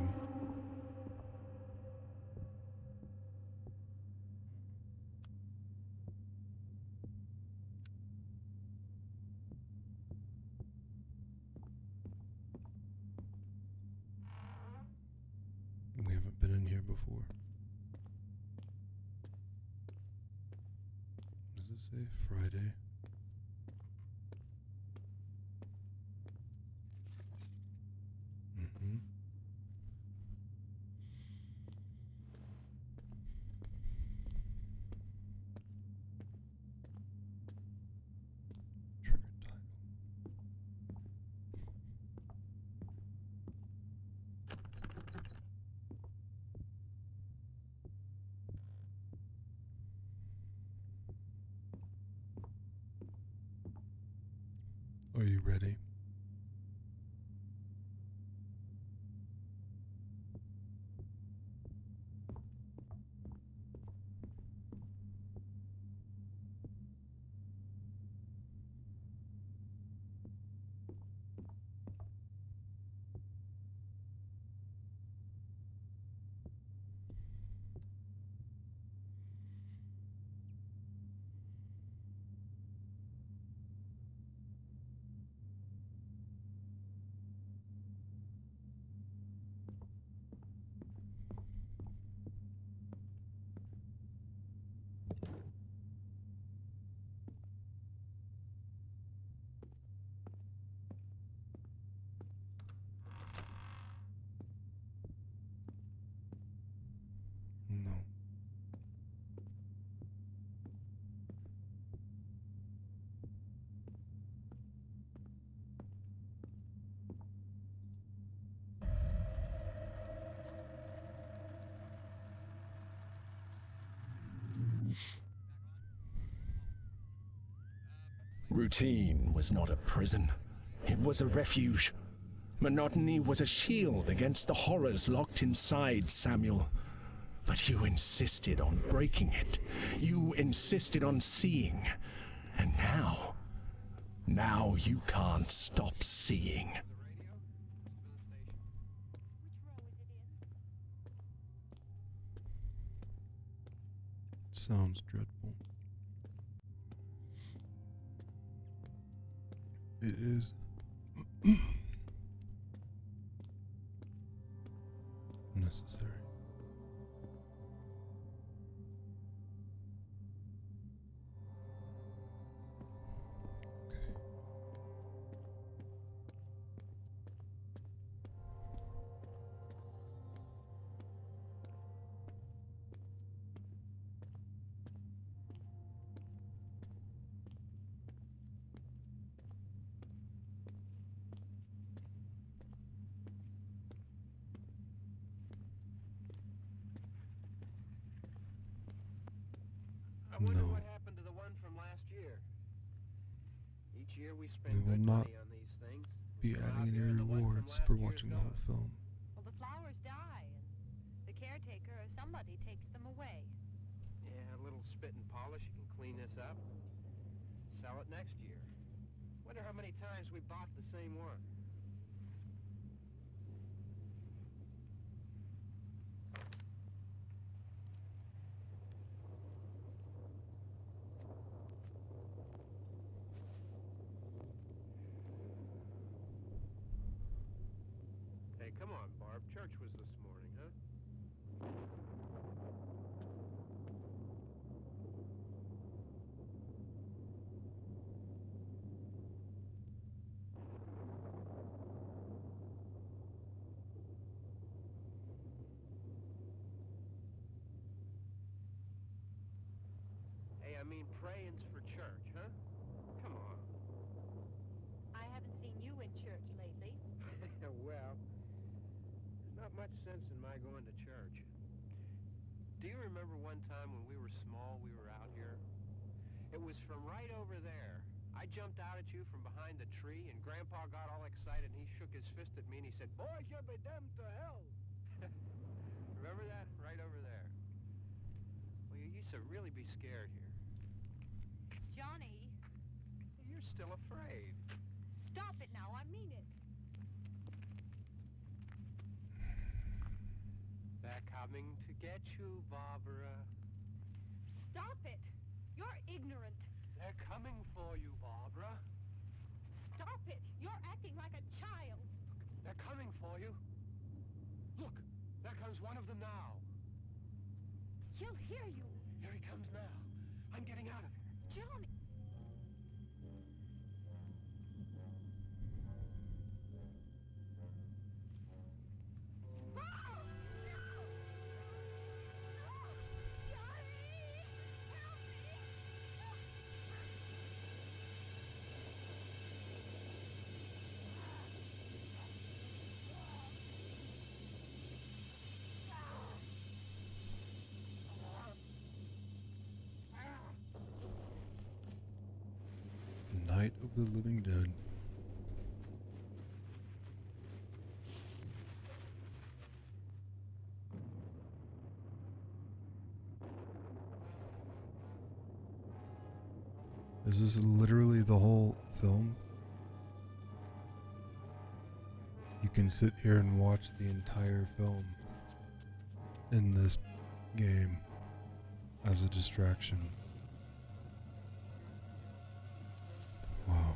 We haven't been in here before. What does it say? Friday. Mm-hmm. Trigger time. Are you ready? No. Routine was not a prison. It was a refuge. Monotony was a shield against the horrors locked inside Samuel. But you insisted on breaking it. You insisted on seeing. And now you can't stop seeing. Sounds dreadful. It is necessary. Okay. year we We spend will good not money on these things. be We're adding out any here and the one from rewards last for year's watching the whole gone. film. Well, the flowers die, and the caretaker or somebody takes them away. Yeah, a little spit and polish. You can clean this up. Sell it next year. Wonder how many times we bought the same one. Hey, come on, Barb. Church was this morning, huh? Hey, I mean praying's for church, huh? Come on. I haven't seen you in church lately. Well, there's not much sense in my going to church. Do you remember one time when we were small, we were out here? It was from right over there. I jumped out at you from behind the tree, and Grandpa got all excited, and he shook his fist at me, and he said, "Boys, you'll be damned to hell." Remember that? Right over there. Well, you used to really be scared here. Johnny, You're still afraid. stop it now. I mean it. They're coming to get you, Barbara. Stop it. You're ignorant. They're coming for you, Barbara. Stop it. You're acting like a child. They're coming for you. Look, there comes one of them now. He'll hear you. Here he comes now. I'm getting out of here. Johnny. Oh, no! No! Johnny! Help me! Night of the Living Dead. Is this literally the whole film? You can sit here and watch the entire film in this game as a distraction. Wow.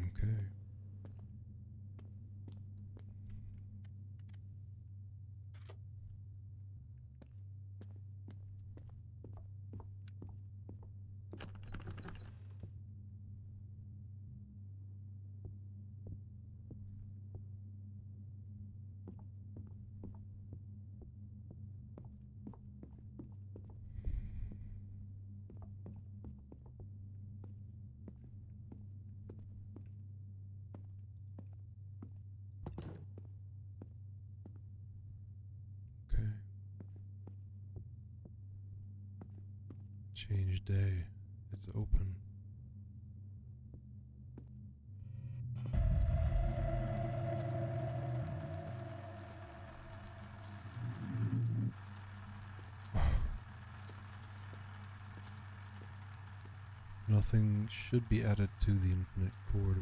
Okay. Okay. Change day. It's open. Nothing should be added to the infinite corridor.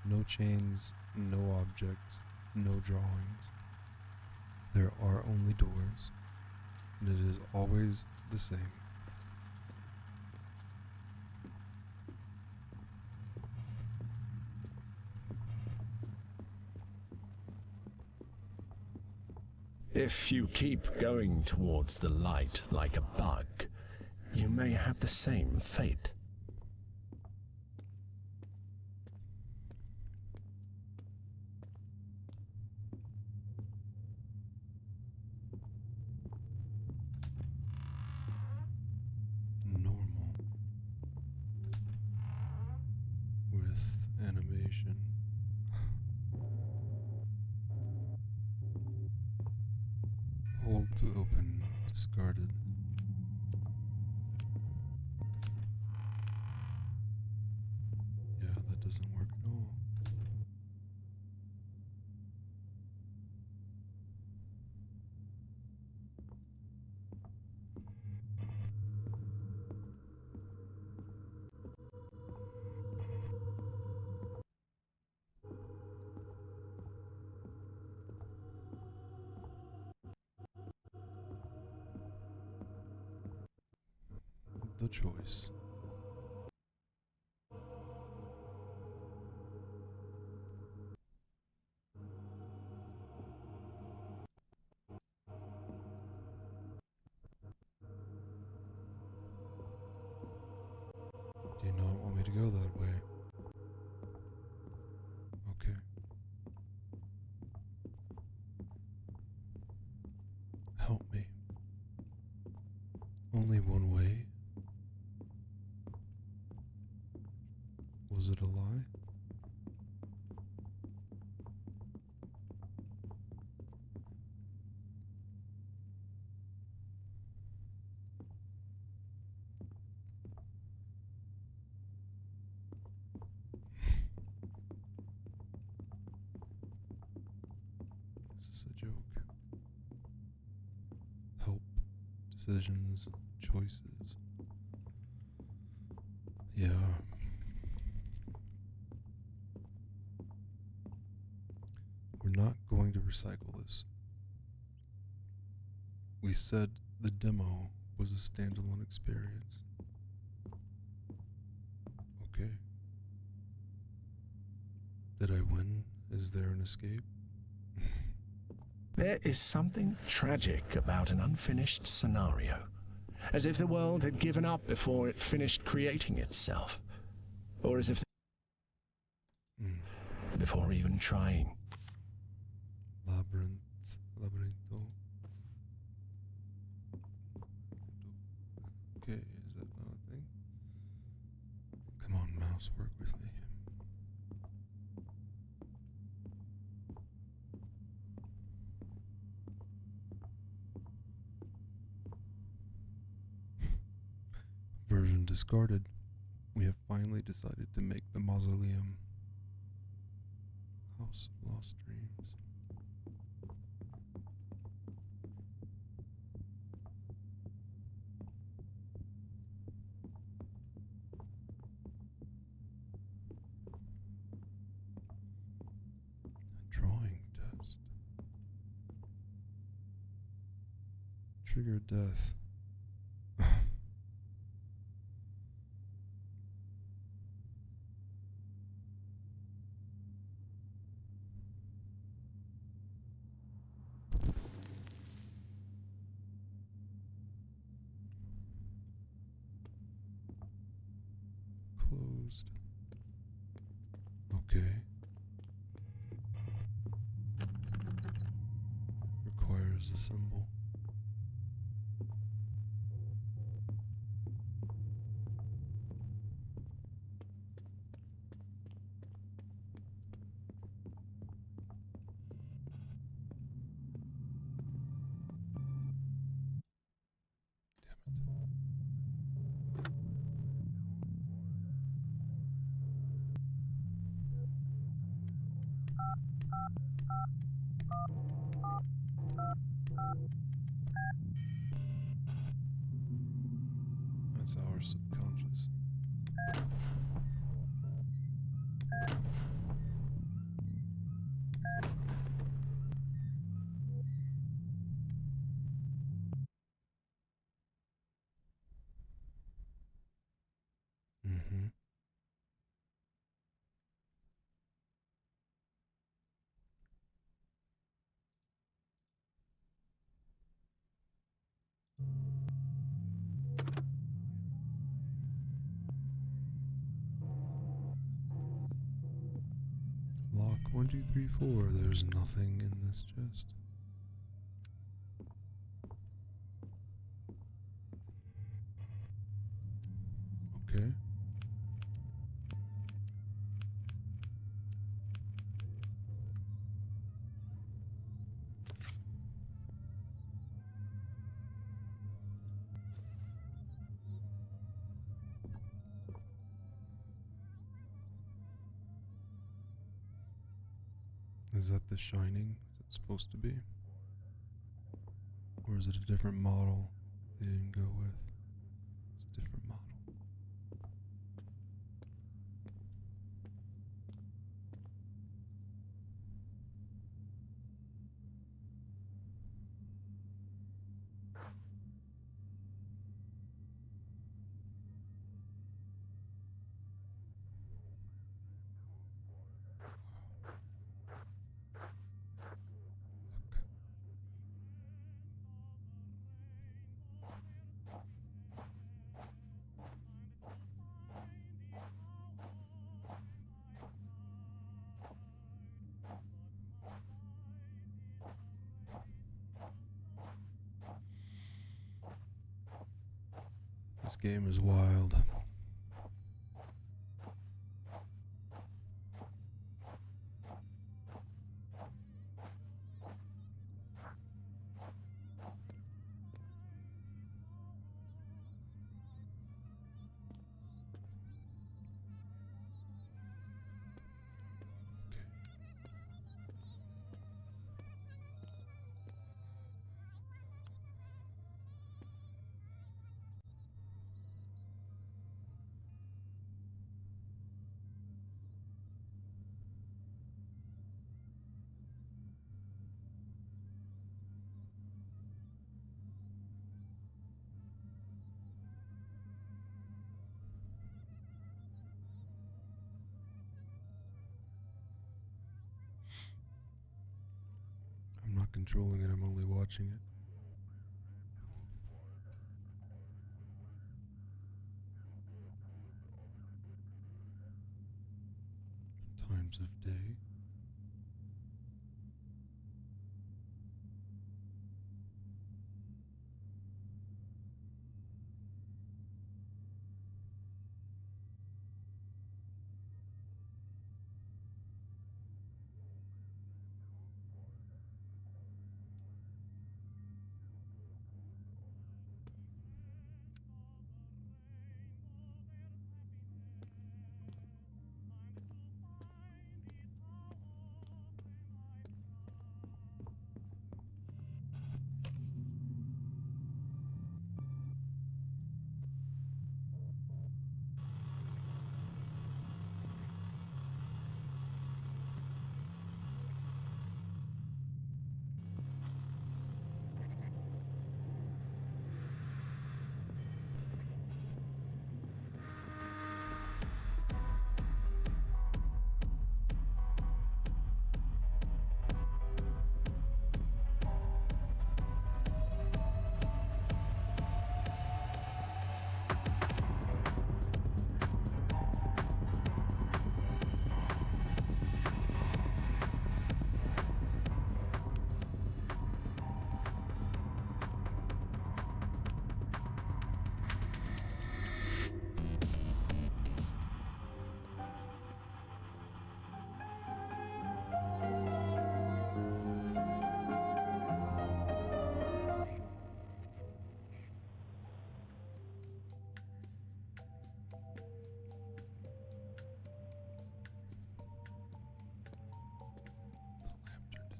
No chains, no objects, no drawings. There are only doors, and it is always the same. If you keep going towards the light like a bug, you may have the same fate. animation. Hold to open. Discarded. Yeah, that doesn't work at all. The choice. Do you not want me to go that way? Okay. Help me. Only one way? Was it a lie? Is this a joke? Help, decisions, choices. Yeah. We're not going to recycle this. We said the demo was a standalone experience. Okay. Did I win? Is there an escape? There is something tragic about an unfinished scenario, as if the world had given up before it finished creating itself, or as if before even trying. Labyrinto. Okay, is that not a thing? Come on, mouse, work with me. Version discarded. We have finally decided to make the mausoleum. House of Lost Dreams. A drawing test. Trigger death. Closed. Okay. Requires a symbol. That's our subconscious. Mm-hmm. Lock 1, 2, 3, 4. There's nothing in this chest. Okay. Is that The Shining? Is it supposed to be? Or is it a different model they didn't go with? It's a different model. This game is wild. I'm not controlling it, I'm only watching it. Times of day.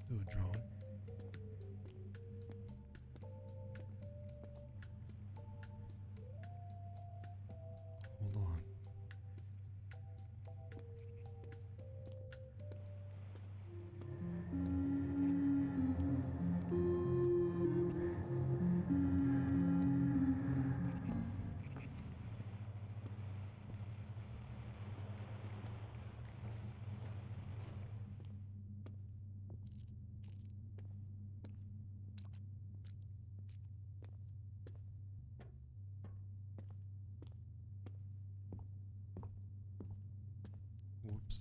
Do a drawing. Hold on. Whoops.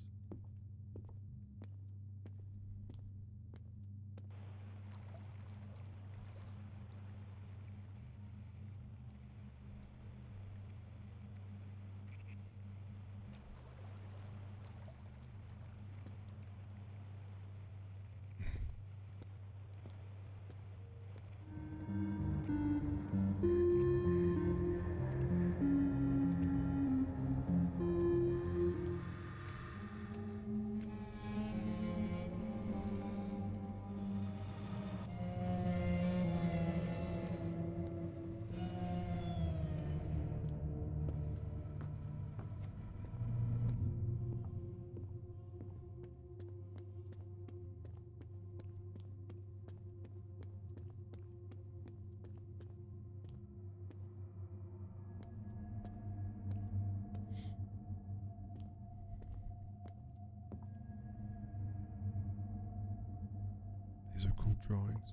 These are cool drawings.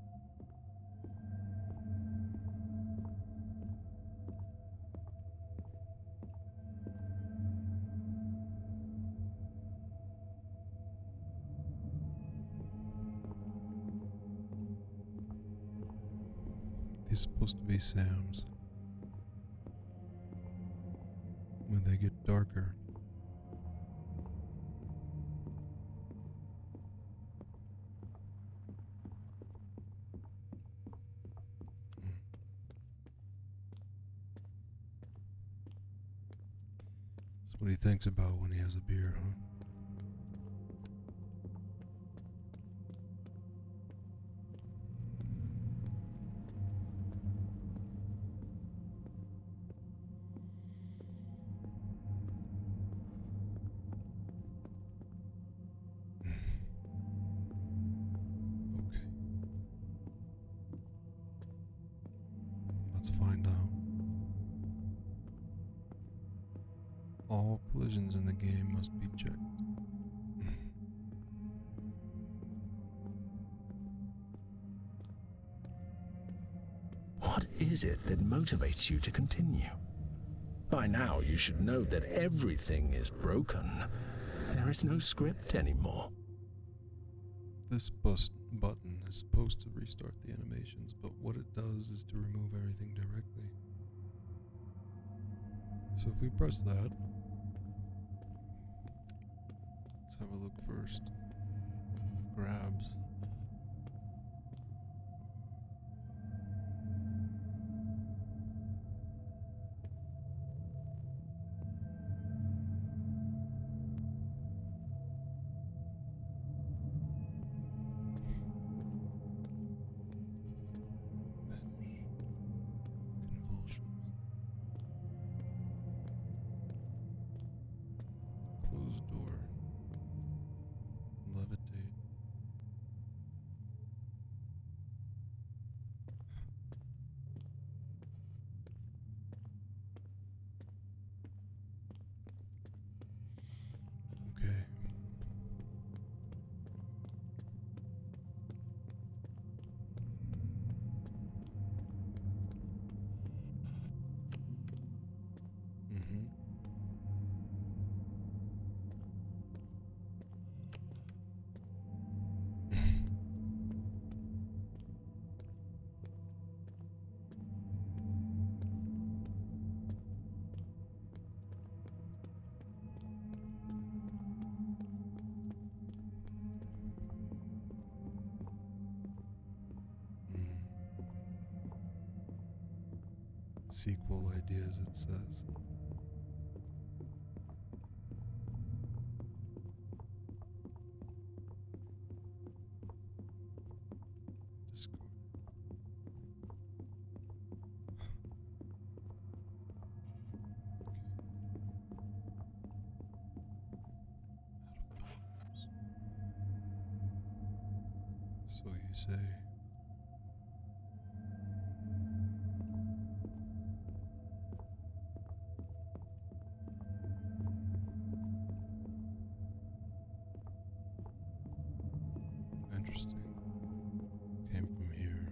These are supposed to be Sam's. When they get darker. That's what he thinks about when he has a beer, huh? Okay. Let's find out. All collisions in the game must be checked. What is it that motivates you to continue? By now, you should know that everything is broken. There is no script anymore. This button is supposed to restart the animations, but what it does is to remove everything directly. So if we press that, let's have a look first. Grabs. Vanish. Convulsions. Closed door. Levitate. Okay. Mm-hmm. Sequel ideas, it says. Discord. Out of bounds. So you say. Interesting. Came from here.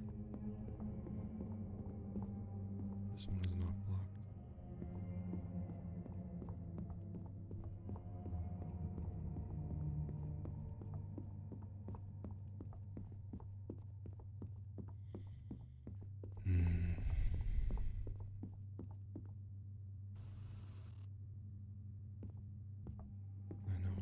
This one is not blocked. I know.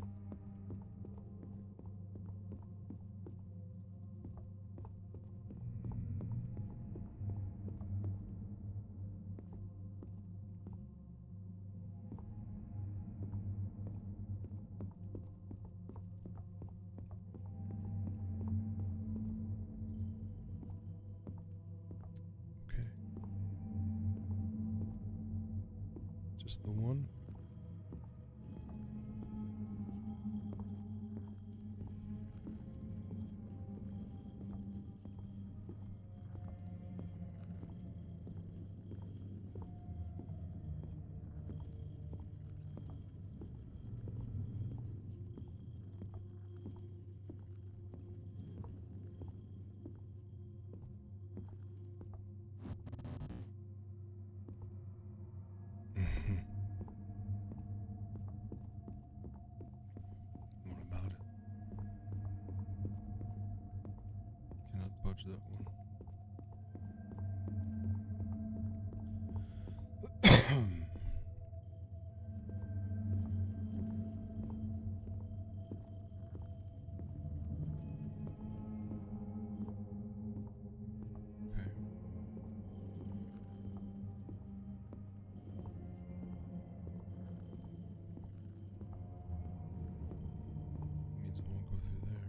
Okay. Just the one? touch that one. Okay. Means it won't go through there.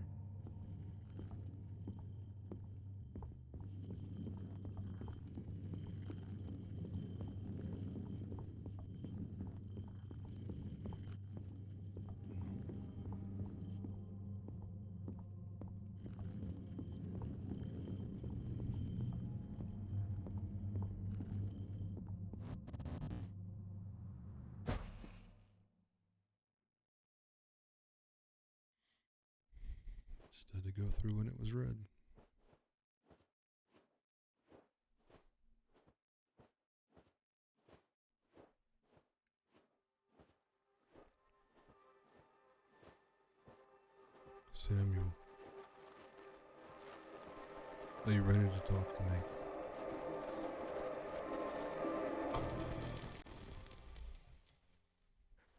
Just had to go through when it was red. Samuel, are you ready to talk to me?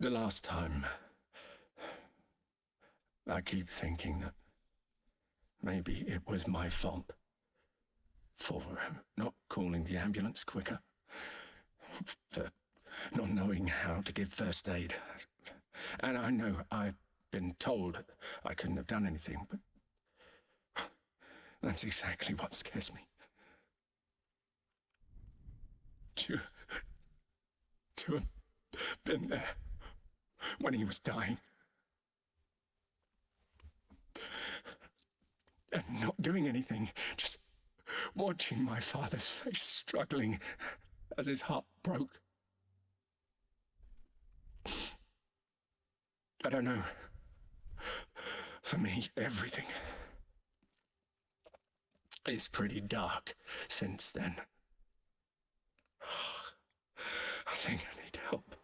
The last time, I keep thinking that maybe it was my fault for not calling the ambulance quicker, for not knowing how to give first aid. And I know I've been told I couldn't have done anything, but that's exactly what scares me. To have been there when he was dying and not doing anything, just watching my father's face struggling as his heart broke. I don't know. For me, everything is pretty dark since then. I think I need help.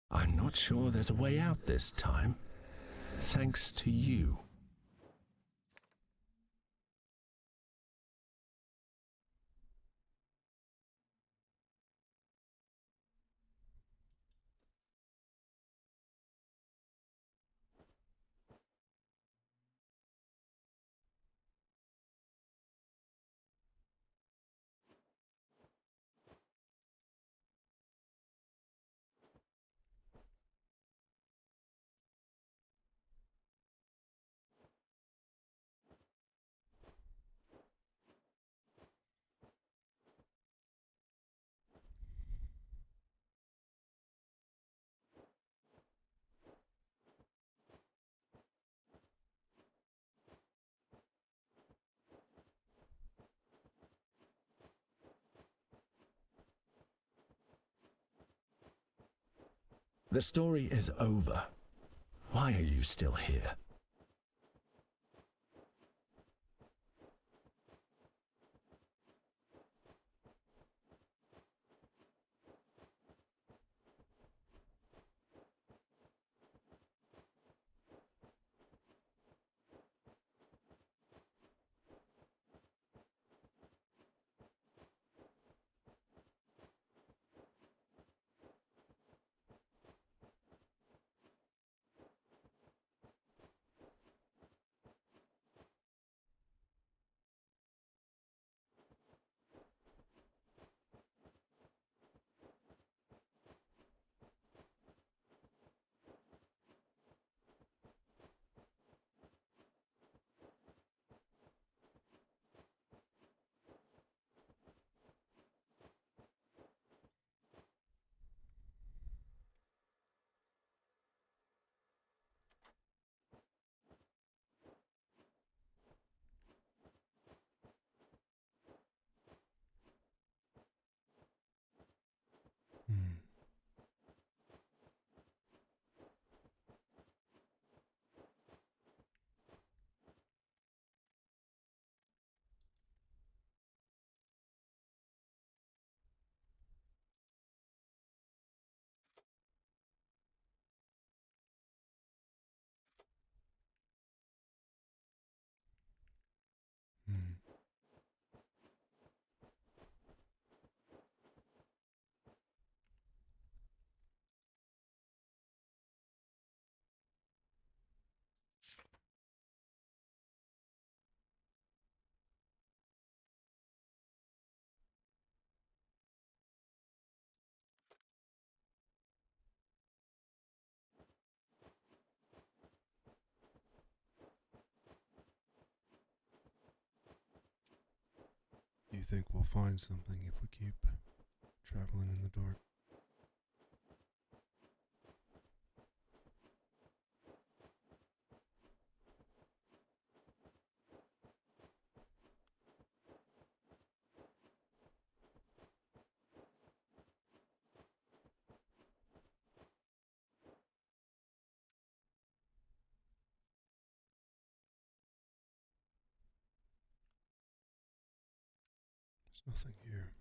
I'm not sure there's a way out this time, thanks to you. The story is over. Why are you still here? find something if we keep traveling in the dark. There's nothing here.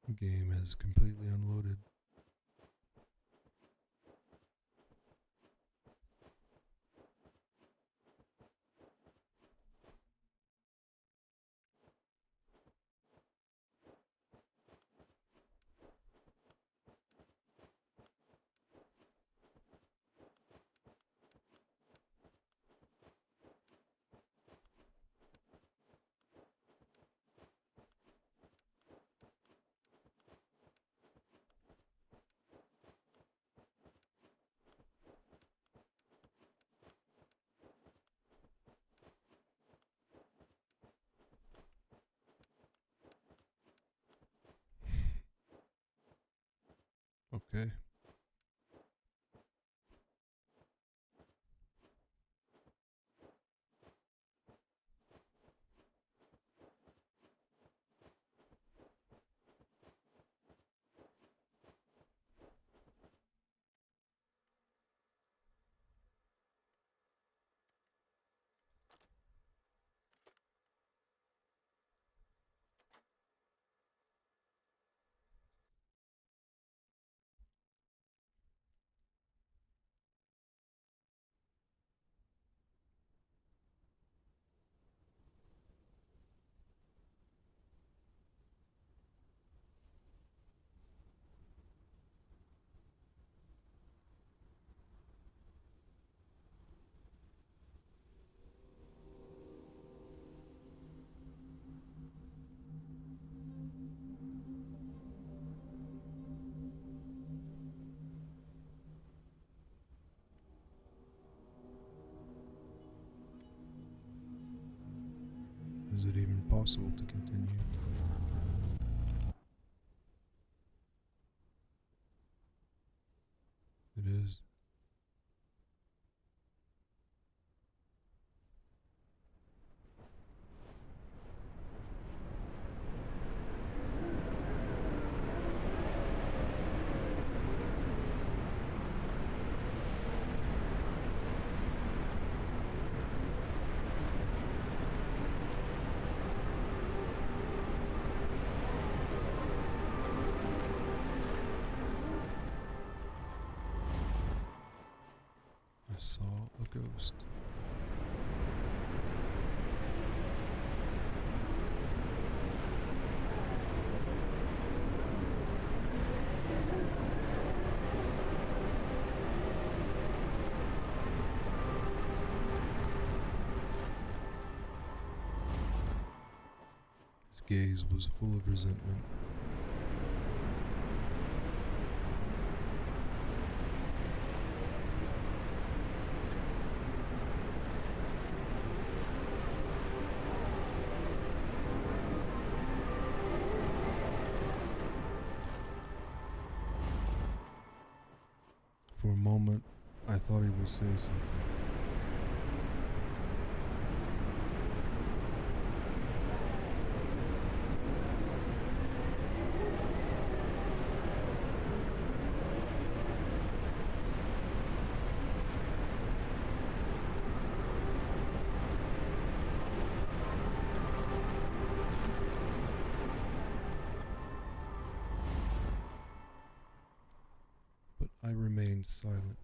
The game has completely unloaded. Okay. Is it even possible to continue? It is. I saw a ghost. His gaze was full of resentment. For a moment, I thought he would say something. But I remained silent.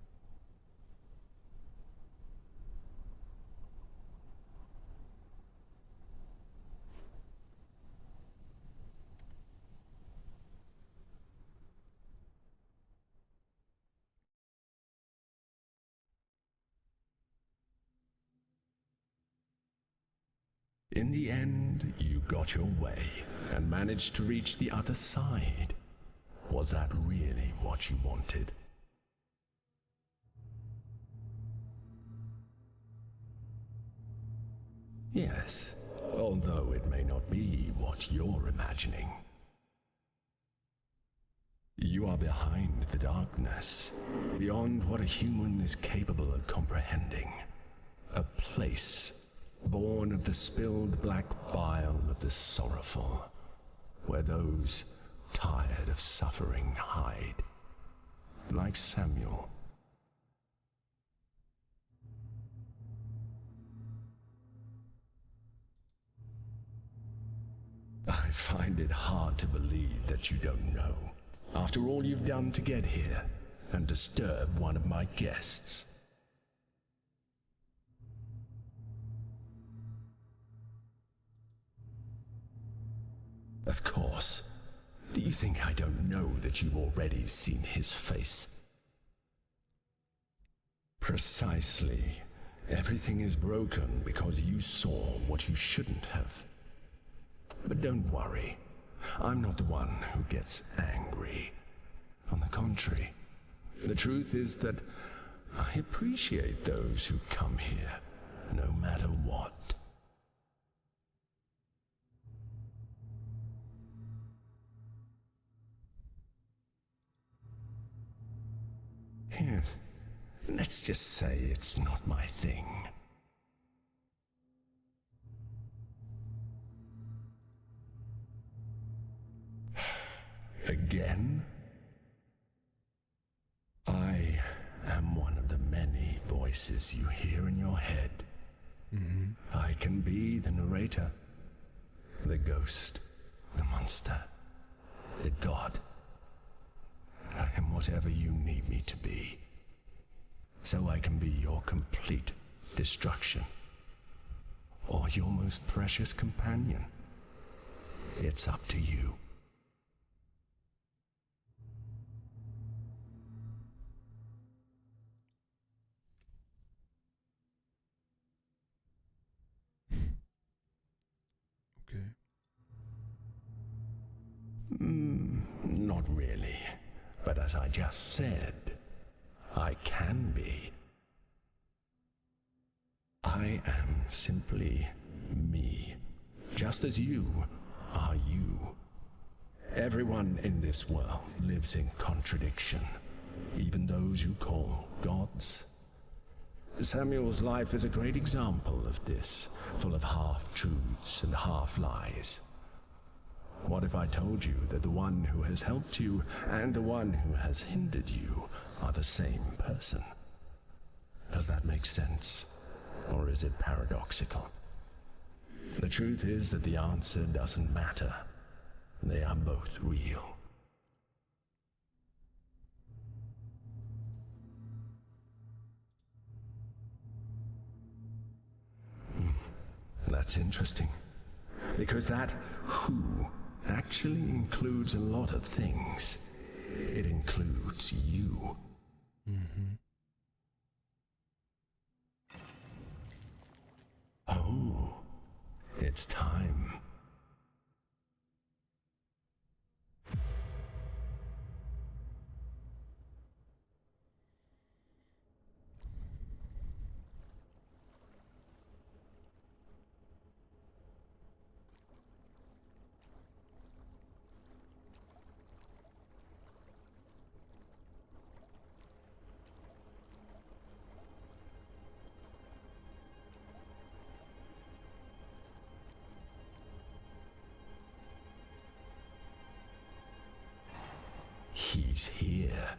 In the end, you got your way and managed to reach the other side. Was that really what you wanted? Yes, although it may not be what you're imagining. You are behind the darkness, beyond what a human is capable of comprehending. A place born of the spilled black bile of the sorrowful, where those tired of suffering hide, like Samuel. I find it hard to believe that you don't know, after all you've done to get here and disturb one of my guests. Of course. Do you think I don't know that you've already seen his face? Precisely. Everything is broken because you saw what you shouldn't have. But don't worry. I'm not the one who gets angry. On the contrary, the truth is that I appreciate those who come here, no matter what. Yes, let's just say it's not my thing. Again? I am one of the many voices you hear in your head. I can be the narrator, the ghost, the monster, the god. I am whatever you need me to be, so I can be your complete destruction, or your most precious companion. It's up to you. Okay. Not really, but as I just said, I can be. I am simply me, just as you are you. Everyone in this world lives in contradiction, even those you call gods. Samuel's life is a great example of this, full of half-truths and half-lies. What if I told you that the one who has helped you and the one who has hindered you are the same person? Does that make sense? Or is it paradoxical? The truth is that the answer doesn't matter. They are both real. That's interesting, because that who actually includes a lot of things. It includes you. Oh, it's time. He's here.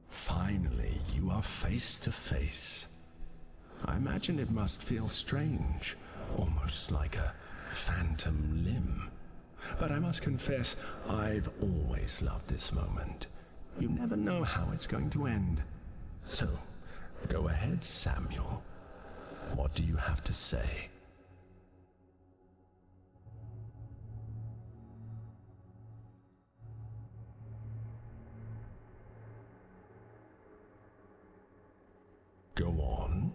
Finally, you are face to face. I imagine it must feel strange, almost like a phantom limb. But I must confess, I've always loved this moment. You never know how it's going to end. So, go ahead, Samuel. What do you have to say? Go on.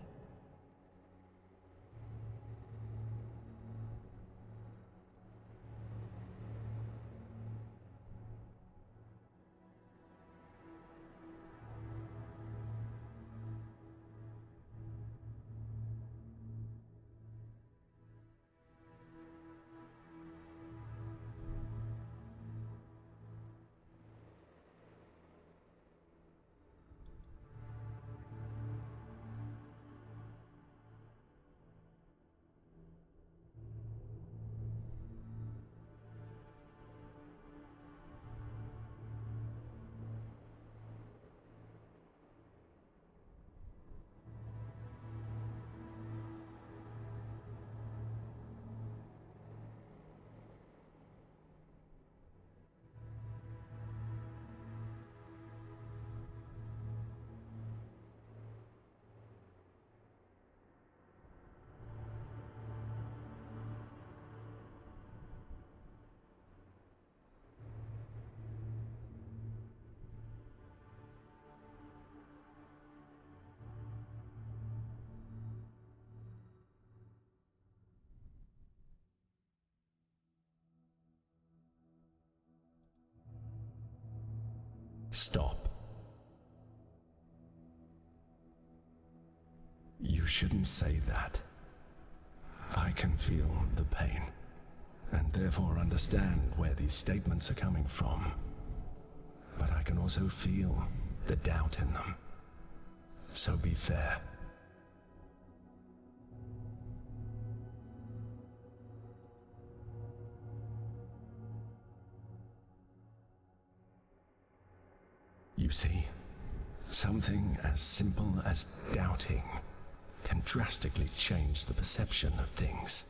Stop. You shouldn't say that. I can feel the pain, and therefore understand where these statements are coming from. But I can also feel the doubt in them. So be fair. You see, something as simple as doubting can drastically change the perception of things.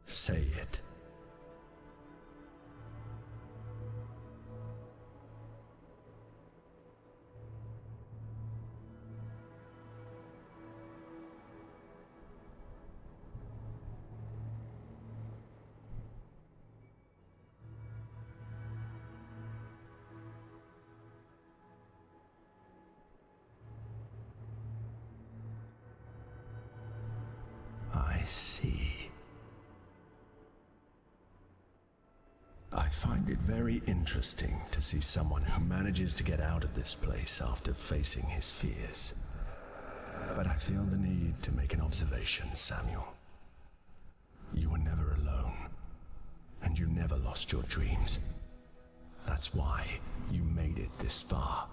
Say it. I see. I find it very interesting to see someone who manages to get out of this place after facing his fears. But I feel the need to make an observation, Samuel. You were never alone, and you never lost your dreams. That's why you made it this far.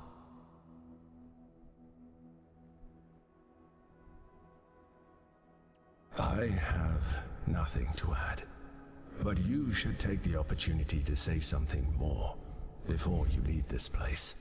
I have nothing to add. But you should take the opportunity to say something more before you leave this place.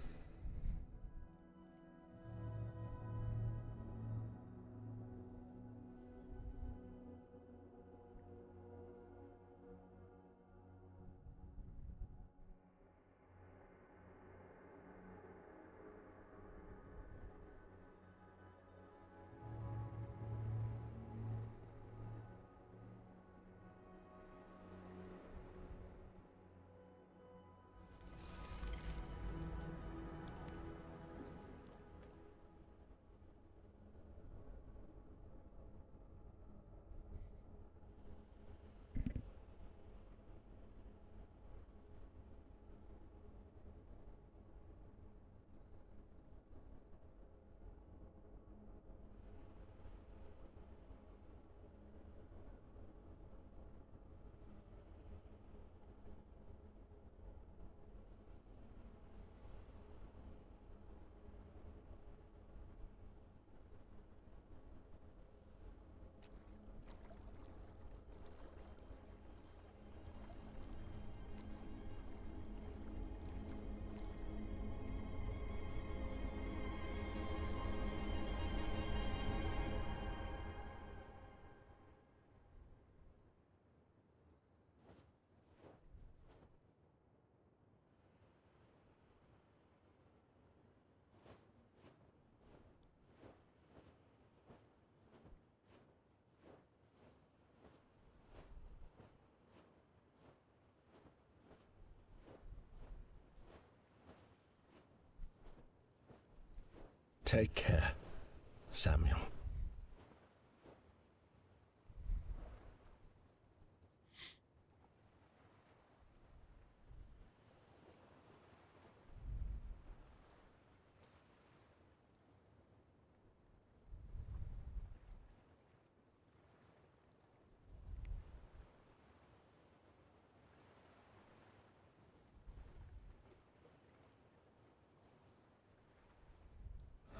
Take care, Samuel.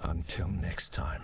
Until next time.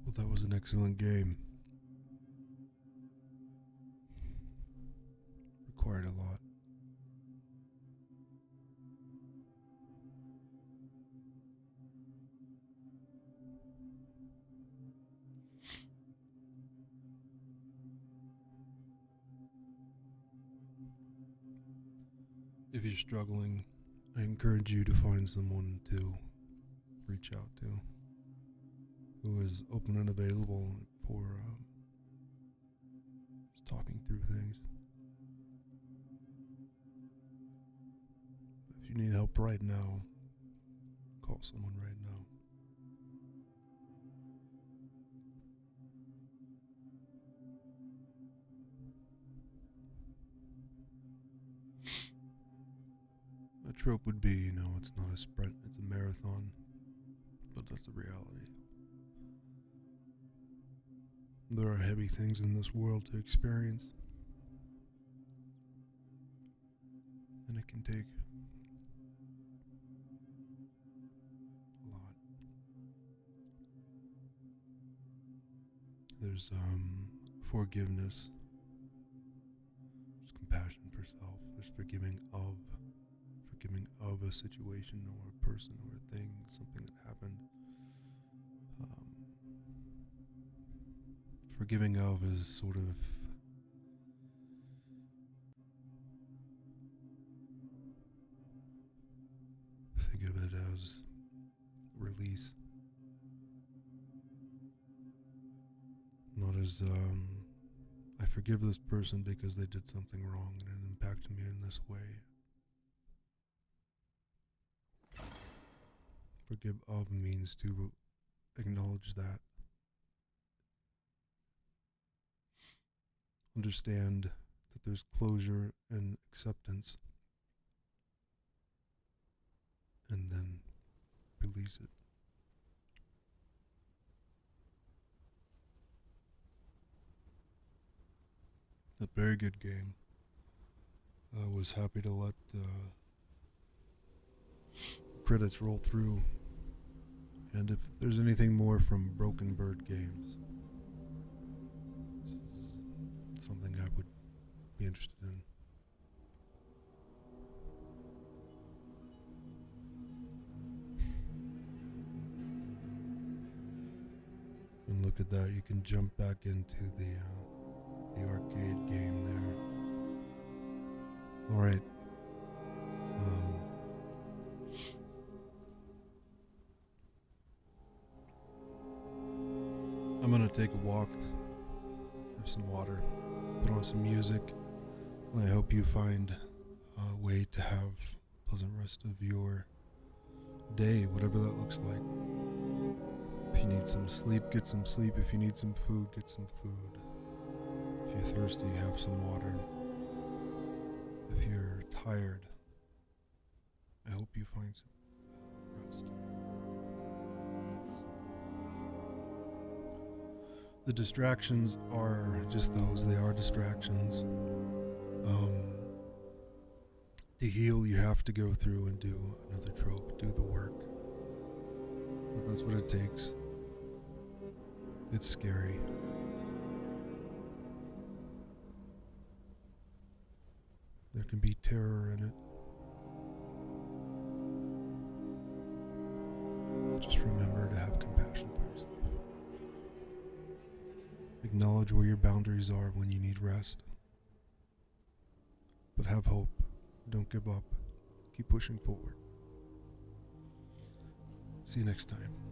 Well, that was an excellent game. Required a lot. If you're struggling, I encourage you to find someone to reach out to who is open and available for just talking through things. If you need help right now, call someone right now. A trope would be, it's not a sprint, it's a marathon. But that's the reality. There are heavy things in this world to experience. And it can take a lot. There's forgiveness. There's compassion for self. There's forgiving of a situation or a person or a thing, something that happened. Forgiving of is sort of think of it as release, not as I forgive this person because they did something wrong and it impacted me in this way. Forgive of means to acknowledge that. Understand that there's closure and acceptance. And then release it. A very good game. I was happy to let credits roll through. And if there's anything more from Broken Bird Games, this is something I would be interested in. And look at that, you can jump back into the arcade game there. Alright. I'm gonna take a walk, have some water, put on some music, and I hope you find a way to have a pleasant rest of your day, whatever that looks like. If you need some sleep, get some sleep. If you need some food, get some food. If you're thirsty, have some water. If you're tired, I hope you find some rest. The distractions are just those, they are distractions. To heal, you have to go through and do another trope, do the work. But that's what it takes. It's scary. There can be terror in it. Just remember to have compassion for yourself. Acknowledge where your boundaries are when you need rest. But have hope. Don't give up. Keep pushing forward. See you next time.